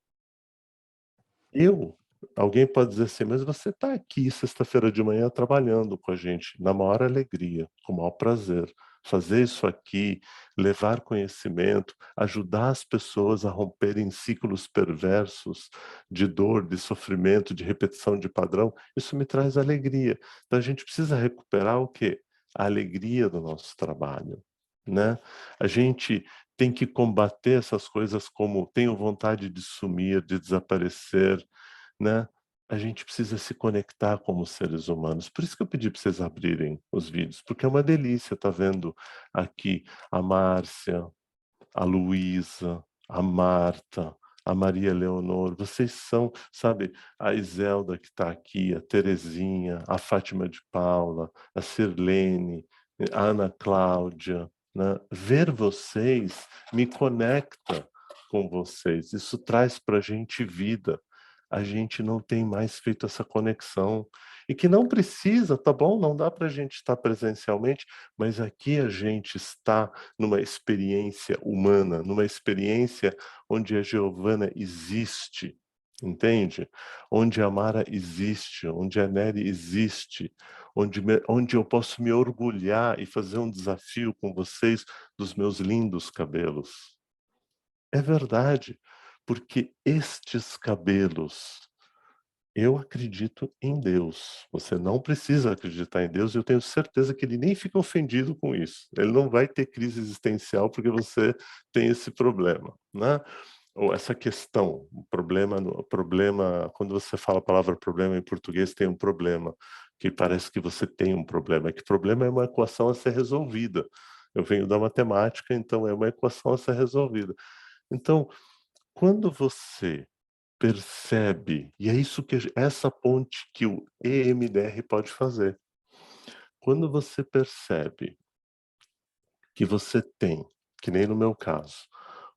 Alguém pode dizer assim, mas você está aqui sexta-feira de manhã trabalhando com a gente, na maior alegria, com o maior prazer. Fazer isso aqui, levar conhecimento, ajudar as pessoas a romperem ciclos perversos de dor, de sofrimento, de repetição de padrão, isso me traz alegria. Então a gente precisa recuperar o quê? A alegria do nosso trabalho, né? A gente tem que combater essas coisas como tenho vontade de sumir, de desaparecer, né? A gente precisa se conectar como seres humanos. Por isso que eu pedi para vocês abrirem os vídeos, porque é uma delícia estar vendo aqui a Márcia, a Luísa, a Marta, a Maria Leonor. Vocês são, sabe, a Iselda que está aqui, a Terezinha, a Fátima de Paula, a Sirlene, a Ana Cláudia, né? Ver vocês me conecta com vocês. Isso traz para a gente vida. A gente não tem mais feito essa conexão. E que não precisa, tá bom? Não dá para a gente estar presencialmente, mas aqui a gente está numa experiência humana, numa experiência onde a Giovana existe, entende? Onde a Mara existe, onde a Nery existe, onde eu posso me orgulhar e fazer um desafio com vocês dos meus lindos cabelos. É verdade, porque estes cabelos, eu acredito em Deus. Você não precisa acreditar em Deus, e eu tenho certeza que ele nem fica ofendido com isso. Ele não vai ter crise existencial porque você tem esse problema, né? Ou essa questão, o problema, quando você fala a palavra problema em português, tem um problema, que parece que você tem um problema, é que problema é uma equação a ser resolvida. Eu venho da matemática, então é uma equação a ser resolvida. Então, quando você percebe, e é isso que essa ponte que o EMDR pode fazer. Quando você percebe que você tem, que nem no meu caso,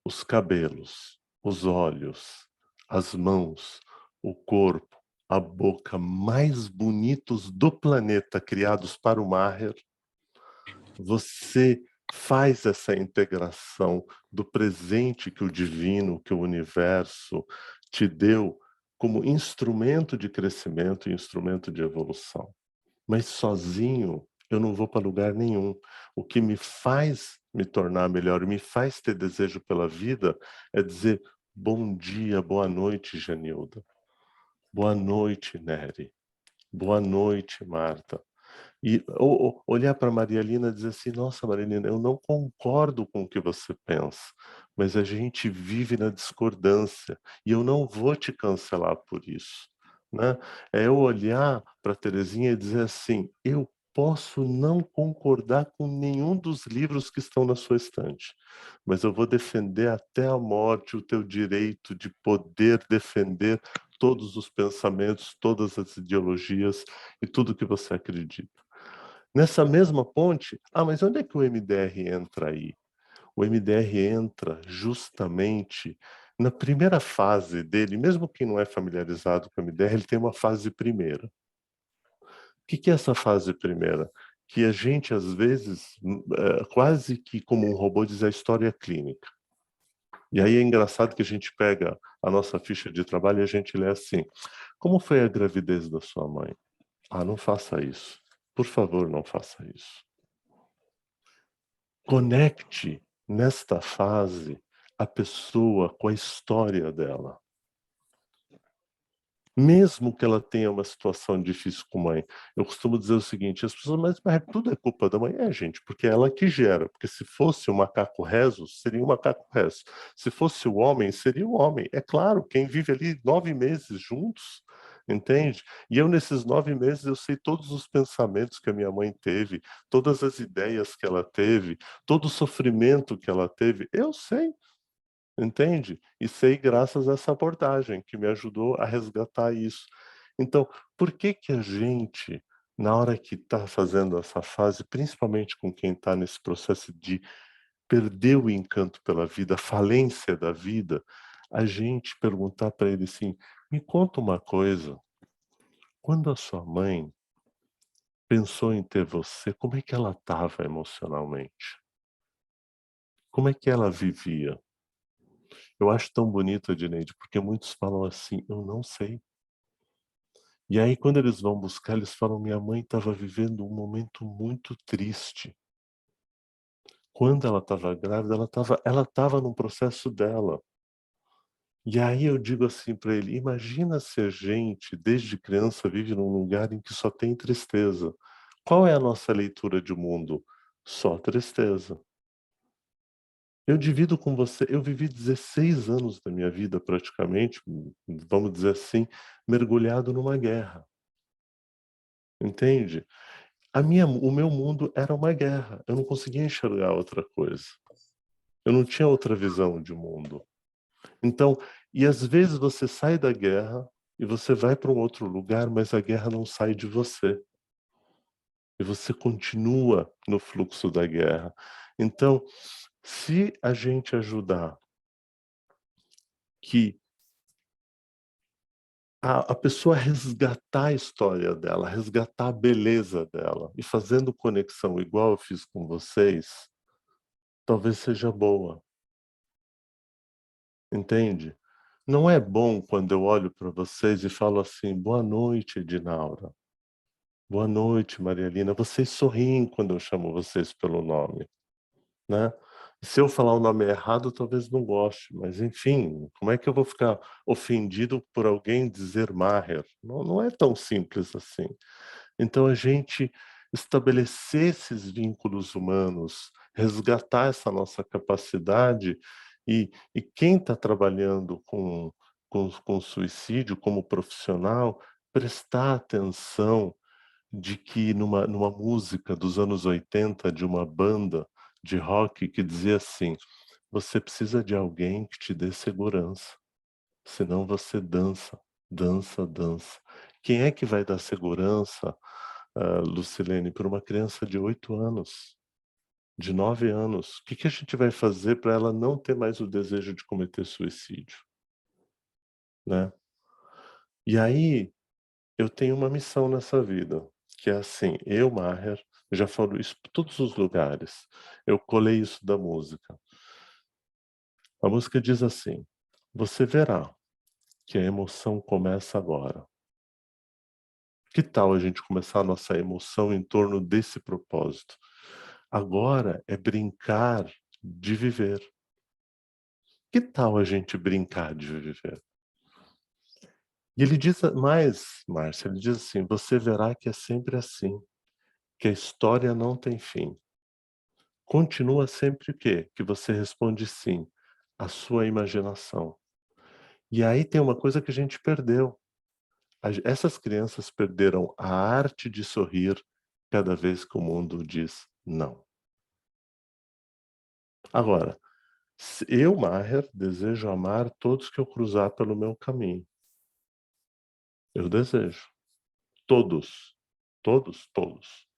os cabelos, os olhos, as mãos, o corpo, a boca mais bonitos do planeta criados para o Maher, você faz essa integração do presente que o divino, que o universo te deu como instrumento de crescimento e instrumento de evolução. Mas sozinho eu não vou para lugar nenhum. O que me faz me tornar melhor, me faz ter desejo pela vida, é dizer bom dia, boa noite, Genilda. Boa noite, Nery. Boa noite, Marta. E olhar para a Marialina e dizer assim, nossa, Marialina, eu não concordo com o que você pensa, mas a gente vive na discordância e eu não vou te cancelar por isso, né? É eu olhar para a Terezinha e dizer assim, eu posso não concordar com nenhum dos livros que estão na sua estante, mas eu vou defender até a morte o teu direito de poder defender todos os pensamentos, todas as ideologias e tudo que você acredita. Nessa mesma ponte, mas onde é que o MDR entra aí? O MDR entra justamente na primeira fase dele, mesmo quem não é familiarizado com o MDR, ele tem uma fase primeira. O que é essa fase primeira? Que a gente, às vezes, quase que como um robô diz a história clínica. E aí é engraçado que a gente pega a nossa ficha de trabalho e a gente lê assim, como foi a gravidez da sua mãe? Não faça isso. Por favor, não faça isso. Conecte nesta fase a pessoa com a história dela. Mesmo que ela tenha uma situação difícil com a mãe. Eu costumo dizer o seguinte, as pessoas, mas tudo é culpa da mãe. Gente, porque é ela que gera. Porque se fosse o macaco rezo, seria o macaco rezo. Se fosse o homem, seria o homem. É claro, quem vive ali 9 meses juntos, entende? E eu, nesses 9 meses, eu sei todos os pensamentos que a minha mãe teve, todas as ideias que ela teve, todo o sofrimento que ela teve. Eu sei. Entende? E sei graças a essa abordagem que me ajudou a resgatar isso. Então, por que que a gente, na hora que está fazendo essa fase, principalmente com quem está nesse processo de perder o encanto pela vida, a falência da vida, a gente perguntar para ele assim, me conta uma coisa, quando a sua mãe pensou em ter você, como é que ela estava emocionalmente? Como é que ela vivia? Eu acho tão bonito, Edneide, porque muitos falam assim, eu não sei. E aí, quando eles vão buscar, eles falam, minha mãe estava vivendo um momento muito triste. Quando ela estava grávida, ela estava num processo dela. E aí eu digo assim para ele, imagina se a gente, desde criança, vive num lugar em que só tem tristeza. Qual é a nossa leitura de mundo? Só tristeza. Eu divido com você, eu vivi 16 anos da minha vida praticamente, vamos dizer assim, mergulhado numa guerra. Entende? O meu mundo era uma guerra. Eu não conseguia enxergar outra coisa. Eu não tinha outra visão de mundo. Então, e às vezes você sai da guerra e você vai para um outro lugar, mas a guerra não sai de você. E você continua no fluxo da guerra. Então, se a gente ajudar que a pessoa resgatar a história dela, resgatar a beleza dela, e fazendo conexão igual eu fiz com vocês, talvez seja boa. Entende? Não é bom quando eu olho para vocês e falo assim, boa noite, Edinaura. Boa noite, Marialina. Vocês sorriem quando eu chamo vocês pelo nome, né? Se eu falar o nome errado, talvez não goste, mas enfim, como é que eu vou ficar ofendido por alguém dizer Maher? Não é tão simples assim. Então a gente estabelecer esses vínculos humanos, resgatar essa nossa capacidade e quem está trabalhando com suicídio como profissional, prestar atenção de que numa música dos anos 80 de uma banda de rock que dizia assim, você precisa de alguém que te dê segurança, senão você dança, dança, dança. Quem é que vai dar segurança, Lucilene, para uma criança de 8 anos, de 9 anos? O que a gente vai fazer para ela não ter mais o desejo de cometer suicídio? Né? E aí, eu tenho uma missão nessa vida, que é assim, eu, Maher, já falo isso por todos os lugares, eu colei isso da música. A música diz assim, você verá que a emoção começa agora. Que tal a gente começar a nossa emoção em torno desse propósito? Agora é brincar de viver. Que tal a gente brincar de viver? E ele diz mais, Márcia, ele diz assim, você verá que é sempre assim, que a história não tem fim. Continua sempre o quê? Que você responde sim, a sua imaginação. E aí tem uma coisa que a gente perdeu. Essas crianças perderam a arte de sorrir cada vez que o mundo diz não. Agora, eu, Maher, desejo amar todos que eu cruzar pelo meu caminho. Eu desejo. Todos. Todos, todos.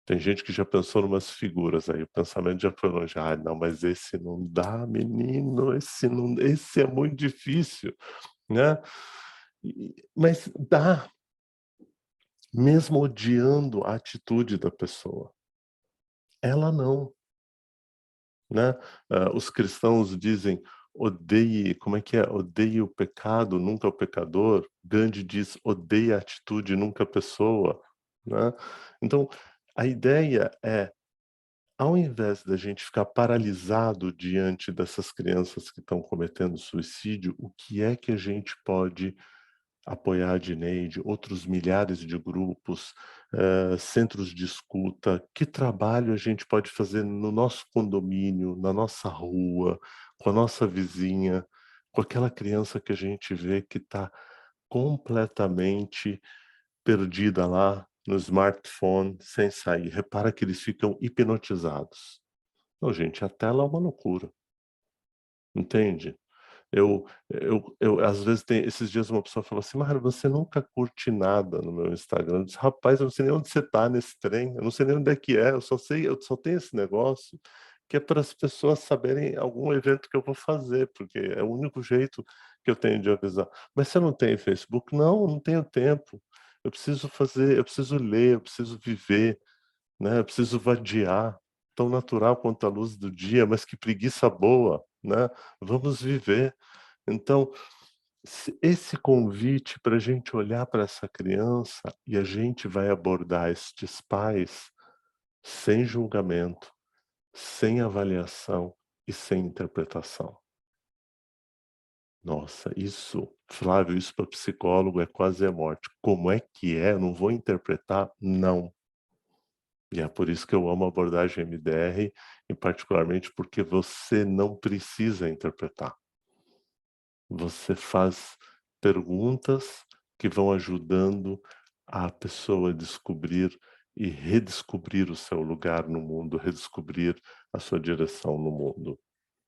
Tem gente que já pensou em umas figuras aí, o pensamento já foi longe. Ah, não, mas esse não dá, menino, esse é muito difícil, né? Mas dá, mesmo odiando a atitude da pessoa. Ela não, né? Os cristãos dizem, odeie, como é que é? Odeie o pecado, nunca o pecador. Gandhi diz, odeie a atitude, nunca a pessoa, né? Então, a ideia é, ao invés da gente ficar paralisado diante dessas crianças que estão cometendo suicídio, o que é que a gente pode apoiar a Dineide, outros milhares de grupos, centros de escuta, que trabalho a gente pode fazer no nosso condomínio, na nossa rua, com a nossa vizinha, com aquela criança que a gente vê que está completamente perdida lá no smartphone, sem sair. Repara que eles ficam hipnotizados. Não, gente, a tela é uma loucura, entende? Às vezes, esses dias uma pessoa falou assim, Mário, você nunca curte nada no meu Instagram. Eu disse, rapaz, eu não sei nem onde você está nesse trem, eu não sei nem onde é que é, eu só tenho esse negócio que é para as pessoas saberem algum evento que eu vou fazer, porque é o único jeito que eu tenho de avisar. Mas você não tem Facebook? Não, eu não tenho tempo. Eu preciso fazer, eu preciso ler, eu preciso viver, né? Eu preciso vadiar, tão natural quanto a luz do dia, mas que preguiça boa, né? Vamos viver. Então, esse convite para a gente olhar para essa criança e a gente vai abordar estes pais sem julgamento, sem avaliação e sem interpretação. Nossa, isso, Flávio, isso para psicólogo é quase a morte. Como é que é? Eu não vou interpretar? Não. E é por isso que eu amo a abordagem MDR, e particularmente porque você não precisa interpretar. Você faz perguntas que vão ajudando a pessoa a descobrir e redescobrir o seu lugar no mundo, redescobrir a sua direção no mundo.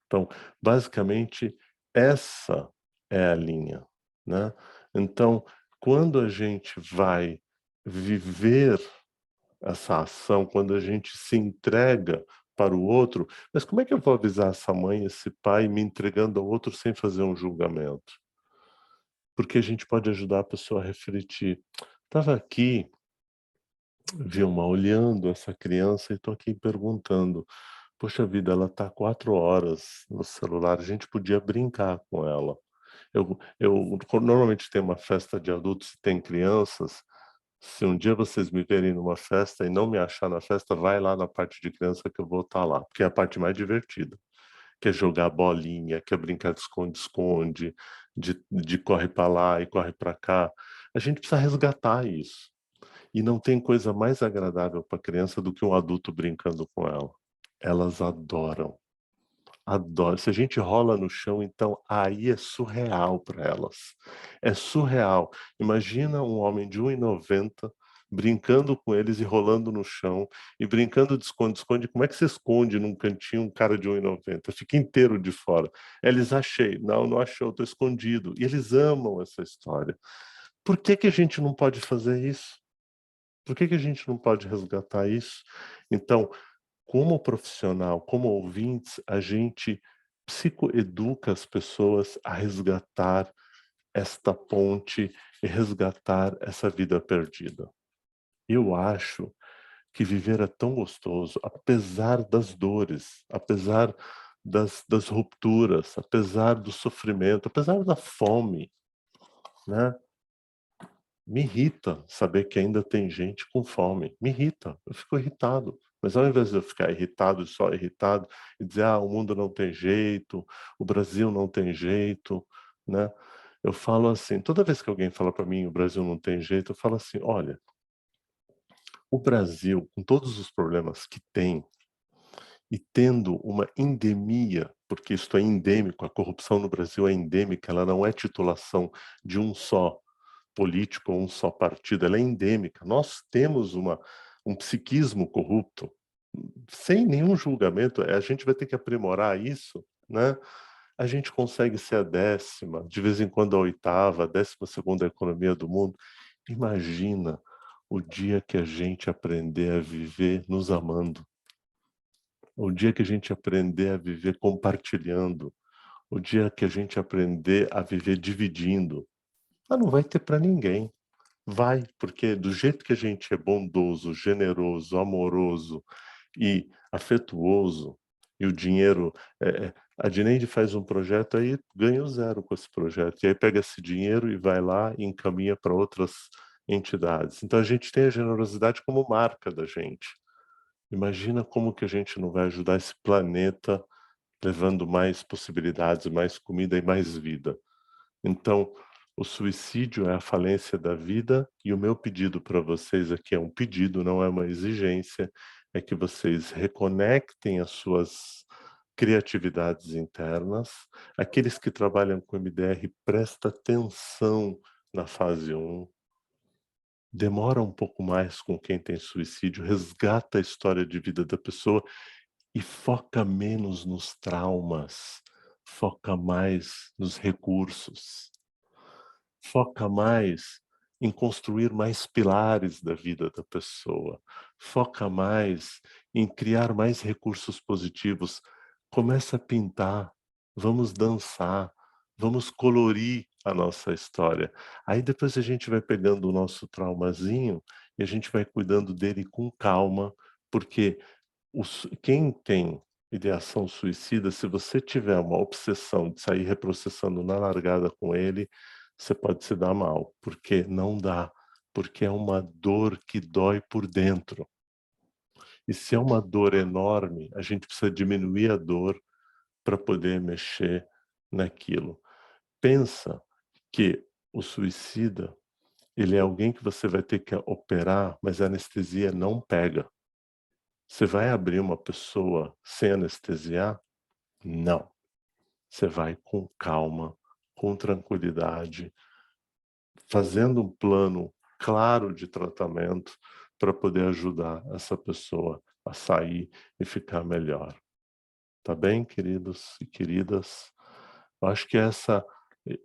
Então, basicamente, essa é a linha, né? Então, quando a gente vai viver essa ação, quando a gente se entrega para o outro, mas como é que eu vou avisar essa mãe, esse pai, me entregando ao outro sem fazer um julgamento? Porque a gente pode ajudar a pessoa a refletir. Estava aqui, Vilma, olhando essa criança e estou aqui perguntando, poxa vida, ela está 4 horas no celular, a gente podia brincar com ela. Eu normalmente tenho uma festa de adultos e tem crianças. Se um dia vocês me verem numa festa e não me achar na festa, vai lá na parte de criança que eu vou estar lá, porque é a parte mais divertida. Que é jogar bolinha, que é brincar de esconde-esconde, de corre para lá e corre para cá. A gente precisa resgatar isso. E não tem coisa mais agradável para a criança do que um adulto brincando com ela. Elas adoram. Adoro. Se a gente rola no chão, então aí é surreal para elas. É surreal. Imagina um homem de 1,90 brincando com eles e rolando no chão e brincando de esconde-esconde. Como é que você esconde num cantinho um cara de 1,90? Fica inteiro de fora. Eles achei. Não, não achou, estou escondido. E eles amam essa história. Por que que a gente não pode fazer isso? Por que que a gente não pode resgatar isso? Então, como profissional, como ouvintes, a gente psicoeduca as pessoas a resgatar esta ponte e resgatar essa vida perdida. Eu acho que viver é tão gostoso, apesar das dores, apesar das rupturas, apesar do sofrimento, apesar da fome, né? Me irrita saber que ainda tem gente com fome. Me irrita, eu fico irritado. Mas ao invés de eu ficar irritado, só irritado, e dizer, o mundo não tem jeito, o Brasil não tem jeito, né? Eu falo assim, toda vez que alguém fala para mim o Brasil não tem jeito, eu falo assim, olha, o Brasil, com todos os problemas que tem, e tendo uma endemia, porque isso é endêmico, a corrupção no Brasil é endêmica, ela não é titulação de um só político ou um só partido, ela é endêmica. Nós temos um psiquismo corrupto, sem nenhum julgamento, a gente vai ter que aprimorar isso, né? A gente consegue ser a 10ª, de vez em quando a 8ª, a 12ª economia do mundo. Imagina o dia que a gente aprender a viver nos amando, o dia que a gente aprender a viver compartilhando, o dia que a gente aprender a viver dividindo. Não vai ter para ninguém. Vai, porque do jeito que a gente é bondoso, generoso, amoroso e afetuoso, e o dinheiro... a Dineide faz um projeto aí, ganha o 0 com esse projeto. E aí pega esse dinheiro e vai lá e encaminha para outras entidades. Então a gente tem a generosidade como marca da gente. Imagina como que a gente não vai ajudar esse planeta levando mais possibilidades, mais comida e mais vida. Então, o suicídio é a falência da vida e o meu pedido para vocês aqui é um pedido, não é uma exigência, é que vocês reconectem as suas criatividades internas. Aqueles que trabalham com MDR, presta atenção na fase 1. Demora um pouco mais com quem tem suicídio, resgata a história de vida da pessoa e foca menos nos traumas, foca mais nos recursos, foca mais em construir mais pilares da vida da pessoa, foca mais em criar mais recursos positivos. Começa a pintar, vamos dançar, vamos colorir a nossa história. Aí depois a gente vai pegando o nosso traumazinho e a gente vai cuidando dele com calma, porque quem tem ideação suicida, se você tiver uma obsessão de sair reprocessando na largada com ele, você pode se dar mal, porque não dá, porque é uma dor que dói por dentro. E se é uma dor enorme, a gente precisa diminuir a dor para poder mexer naquilo. Pensa que o suicida, ele é alguém que você vai ter que operar, mas a anestesia não pega. Você vai abrir uma pessoa sem anestesiar? Não. Você vai com calma, com tranquilidade, fazendo um plano claro de tratamento para poder ajudar essa pessoa a sair e ficar melhor. Tá bem, queridos e queridas? Eu acho que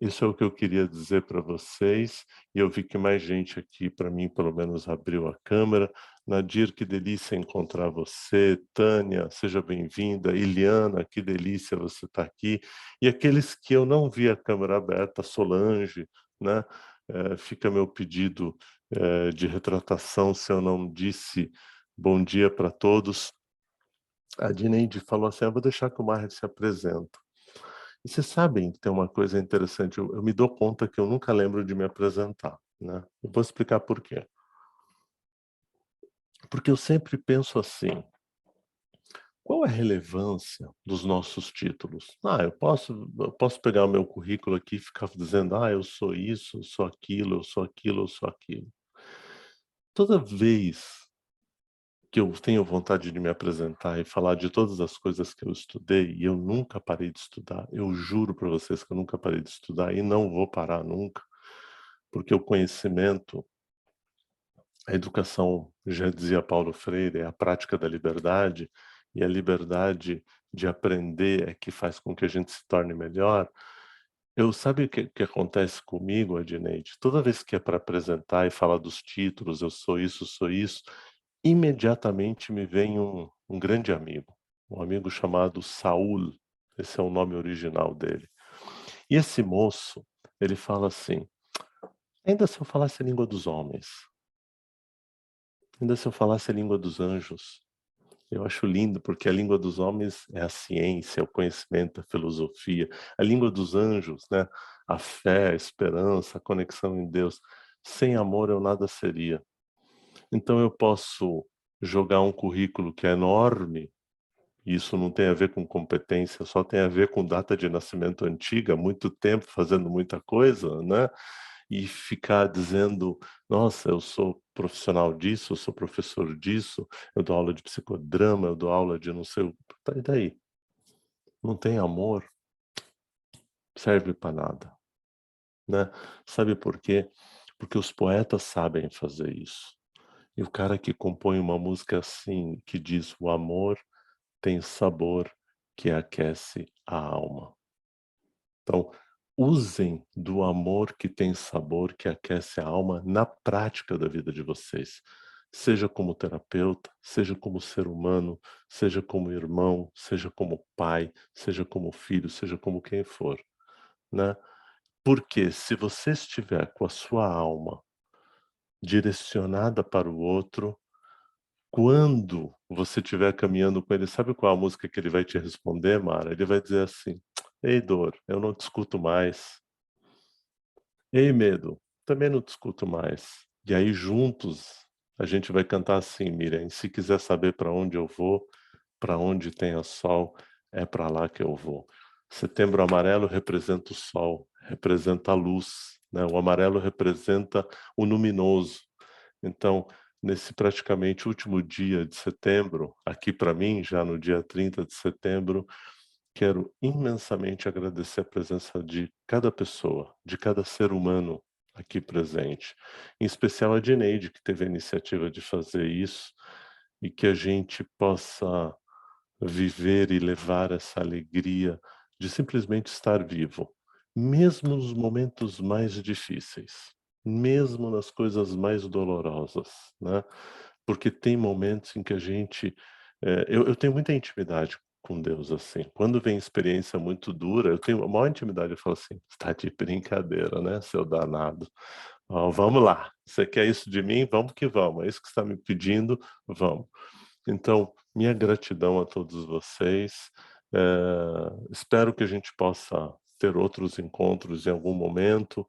isso é o que eu queria dizer para vocês, e eu vi que mais gente aqui, para mim, pelo menos, abriu a câmera. Nadir, que delícia encontrar você. Tânia, seja bem-vinda. Iliana, que delícia você estar aqui. E aqueles que eu não vi a câmera aberta, Solange, né? Fica meu pedido de retratação se eu não disse bom dia para todos. A Dineide falou assim, eu vou deixar que o Maher se apresenta. E vocês sabem que tem uma coisa interessante, eu me dou conta que eu nunca lembro de me apresentar, né? Eu vou explicar por quê. Porque eu sempre penso assim, qual é a relevância dos nossos títulos? Eu posso pegar o meu currículo aqui e ficar dizendo, eu sou isso, eu sou aquilo, eu sou aquilo, eu sou aquilo. Toda vez que eu tenho vontade de me apresentar e falar de todas as coisas que eu estudei, e eu nunca parei de estudar, eu juro para vocês que eu nunca parei de estudar e não vou parar nunca, porque o conhecimento, a educação, já dizia Paulo Freire, é a prática da liberdade, e a liberdade de aprender é que faz com que a gente se torne melhor. Sabe o que acontece comigo, Adneide? Toda vez que é para apresentar e falar dos títulos, eu sou isso, imediatamente me vem um grande amigo, um amigo chamado Saul, esse é o nome original dele. E esse moço, ele fala assim, ainda se eu falasse a língua dos homens, ainda se eu falasse a língua dos anjos, eu acho lindo, porque a língua dos homens é a ciência, é o conhecimento, a filosofia. A língua dos anjos, né? A fé, a esperança, a conexão em Deus. Sem amor eu nada seria. Então eu posso jogar um currículo que é enorme Isso não tem a ver com competência, só tem a ver com data de nascimento antiga, muito tempo fazendo muita coisa, né? E ficar dizendo, nossa, eu sou profissional disso, eu sou professor disso, eu dou aula de psicodrama, eu dou aula de não sei o... Tá, e daí? Não tem amor? Serve para nada, né? Sabe por quê? Porque os poetas sabem fazer isso. E o cara que compõe uma música assim, que diz o amor tem sabor que aquece a alma. Então, usem do amor que tem sabor, que aquece a alma, na prática da vida de vocês. Seja como terapeuta, seja como ser humano, seja como irmão, seja como pai, seja como filho, seja como quem for, né? Porque se você estiver com a sua alma direcionada para o outro, quando você estiver caminhando com ele, sabe qual é a música que ele vai te responder, Mara? Ele vai dizer assim: "Ei, dor, eu não te escuto mais. Ei, medo, também não te escuto mais". E aí juntos a gente vai cantar assim, Miriam: "Se quiser saber para onde eu vou, para onde tenha sol, é para lá que eu vou". Setembro amarelo representa o sol, representa a luz, né? O amarelo representa o luminoso. Então, nesse praticamente último dia de setembro, aqui para mim, já no dia 30 de setembro, quero imensamente agradecer a presença de cada pessoa, de cada ser humano aqui presente. Em especial a Dineide, que teve a iniciativa de fazer isso, e que a gente possa viver e levar essa alegria de simplesmente estar vivo, mesmo nos momentos mais difíceis, mesmo nas coisas mais dolorosas, né? Porque tem momentos em que a gente, eu tenho muita intimidade com Deus, assim. Quando vem experiência muito dura, eu tenho a maior intimidade, eu falo assim: "Está de brincadeira, né, seu danado? Ó, vamos lá, você quer isso de mim? Vamos que vamos, é isso que você está me pedindo? Vamos". Então, minha gratidão a todos vocês. Espero que a gente possa ter outros encontros em algum momento.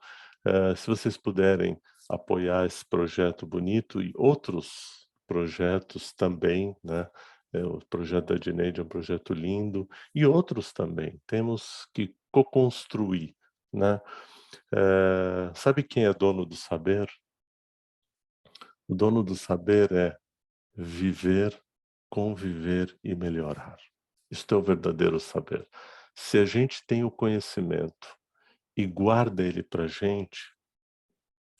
Se vocês puderem apoiar esse projeto bonito e outros projetos também, né? O projeto da Dineide é um projeto lindo, e outros também. Temos que co-construir, né? Sabe quem é dono do saber? O dono do saber é viver, conviver e melhorar. Isto é o verdadeiro saber. Se a gente tem o conhecimento e guarda ele pra gente,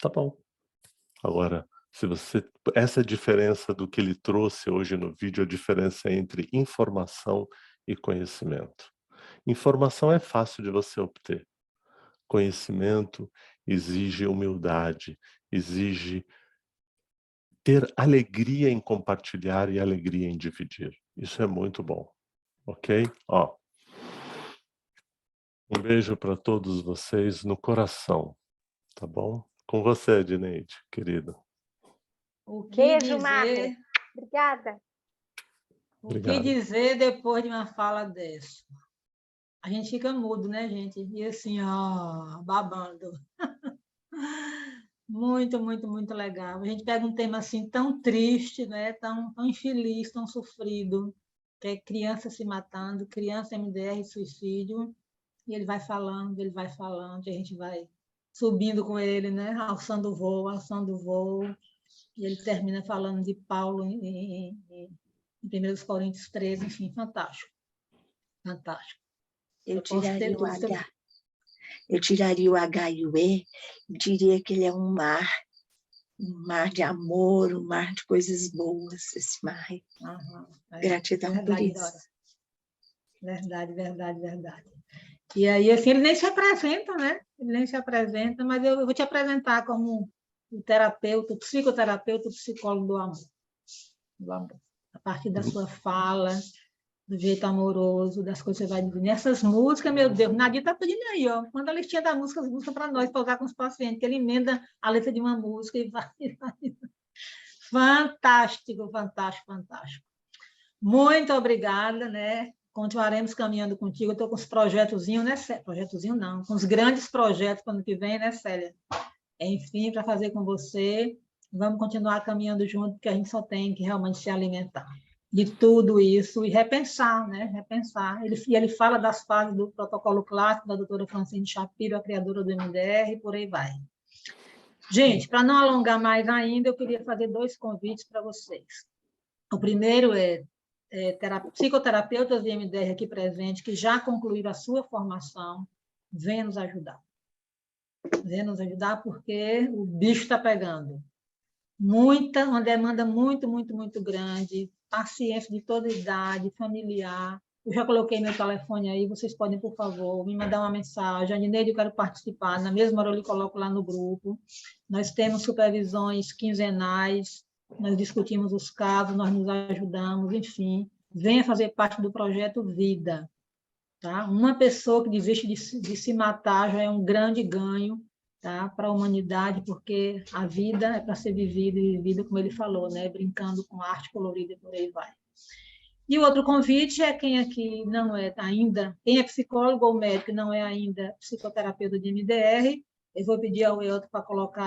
tá bom. Agora, se você... Essa é a diferença do que ele trouxe hoje no vídeo, a diferença entre informação e conhecimento. Informação é fácil de você obter. Conhecimento exige humildade, exige ter alegria em compartilhar e alegria em dividir. Isso é muito bom, ok? Ó, um beijo para todos vocês no coração, tá bom? Com você, Dineide, querida. O que Beijo, dizer, Marley. Obrigada. o que Obrigado. dizer depois de uma fala dessa? A gente fica mudo, né, gente? E assim, ó, babando. Muito, muito, muito legal. A gente pega um tema assim tão triste, né? Tão infeliz, tão sofrido, que é criança se matando, criança MDR suicídio, e ele vai falando, e a gente vai subindo com ele, né? Alçando o voo, e ele termina falando de Paulo em 1 Coríntios 13, enfim, fantástico, fantástico. Eu posso ter tiraria o tudo. H. Eu tiraria o H e o E, e diria que ele é um mar de amor, um mar de coisas boas, esse mar. Gratidão verdade, por isso. Dora. Verdade, verdade, verdade. E aí, assim, ele nem se apresenta, né? Ele nem se apresenta, mas eu vou te apresentar como o terapeuta, o psicoterapeuta, o psicólogo do amor. Do amor. A partir da sua fala, do jeito amoroso, das coisas que você vai dizer. Nessas músicas, meu Deus, Nadia está pedindo aí, ó. Manda a listinha da música, as músicas para nós, para usar com os pacientes, que ele emenda a letra de uma música e vai. Fantástico, fantástico, fantástico. Muito obrigada, né? Continuaremos caminhando contigo. Eu estou com os projetozinhos, né, Célia? Projetozinho não, com os grandes projetos para o ano que vem, né, Célia? Enfim, para fazer com você. Vamos continuar caminhando junto, porque a gente só tem que realmente se alimentar. de tudo isso e repensar, né? Repensar. Ele fala das fases do protocolo clássico da doutora Francine Shapiro, a criadora do MDR, e por aí vai. Gente, para não alongar mais ainda, eu queria fazer 2 convites para vocês. O primeiro psicoterapeutas de MDR aqui presentes, que já concluíram a sua formação, venham nos ajudar. Venham nos ajudar porque o bicho está pegando. Uma demanda muito, muito, muito grande, paciência de toda idade, familiar. Eu já coloquei meu telefone aí, vocês podem, por favor, me mandar uma mensagem. Anineide, eu quero participar. Na mesma hora eu lhe coloco lá no grupo. Nós temos supervisões quinzenais, nós discutimos os casos, nós nos ajudamos, enfim. Venha fazer parte do projeto Vida. Tá? Uma pessoa que desiste de se matar já é um grande ganho, tá? Para a humanidade, porque a vida é para ser vivida e vivida, como ele falou, né? Brincando com arte colorida e por aí vai. E o outro convite é quem aqui não é ainda, quem é psicólogo ou médico e não é ainda psicoterapeuta de MDR, eu vou pedir ao Elton para colocar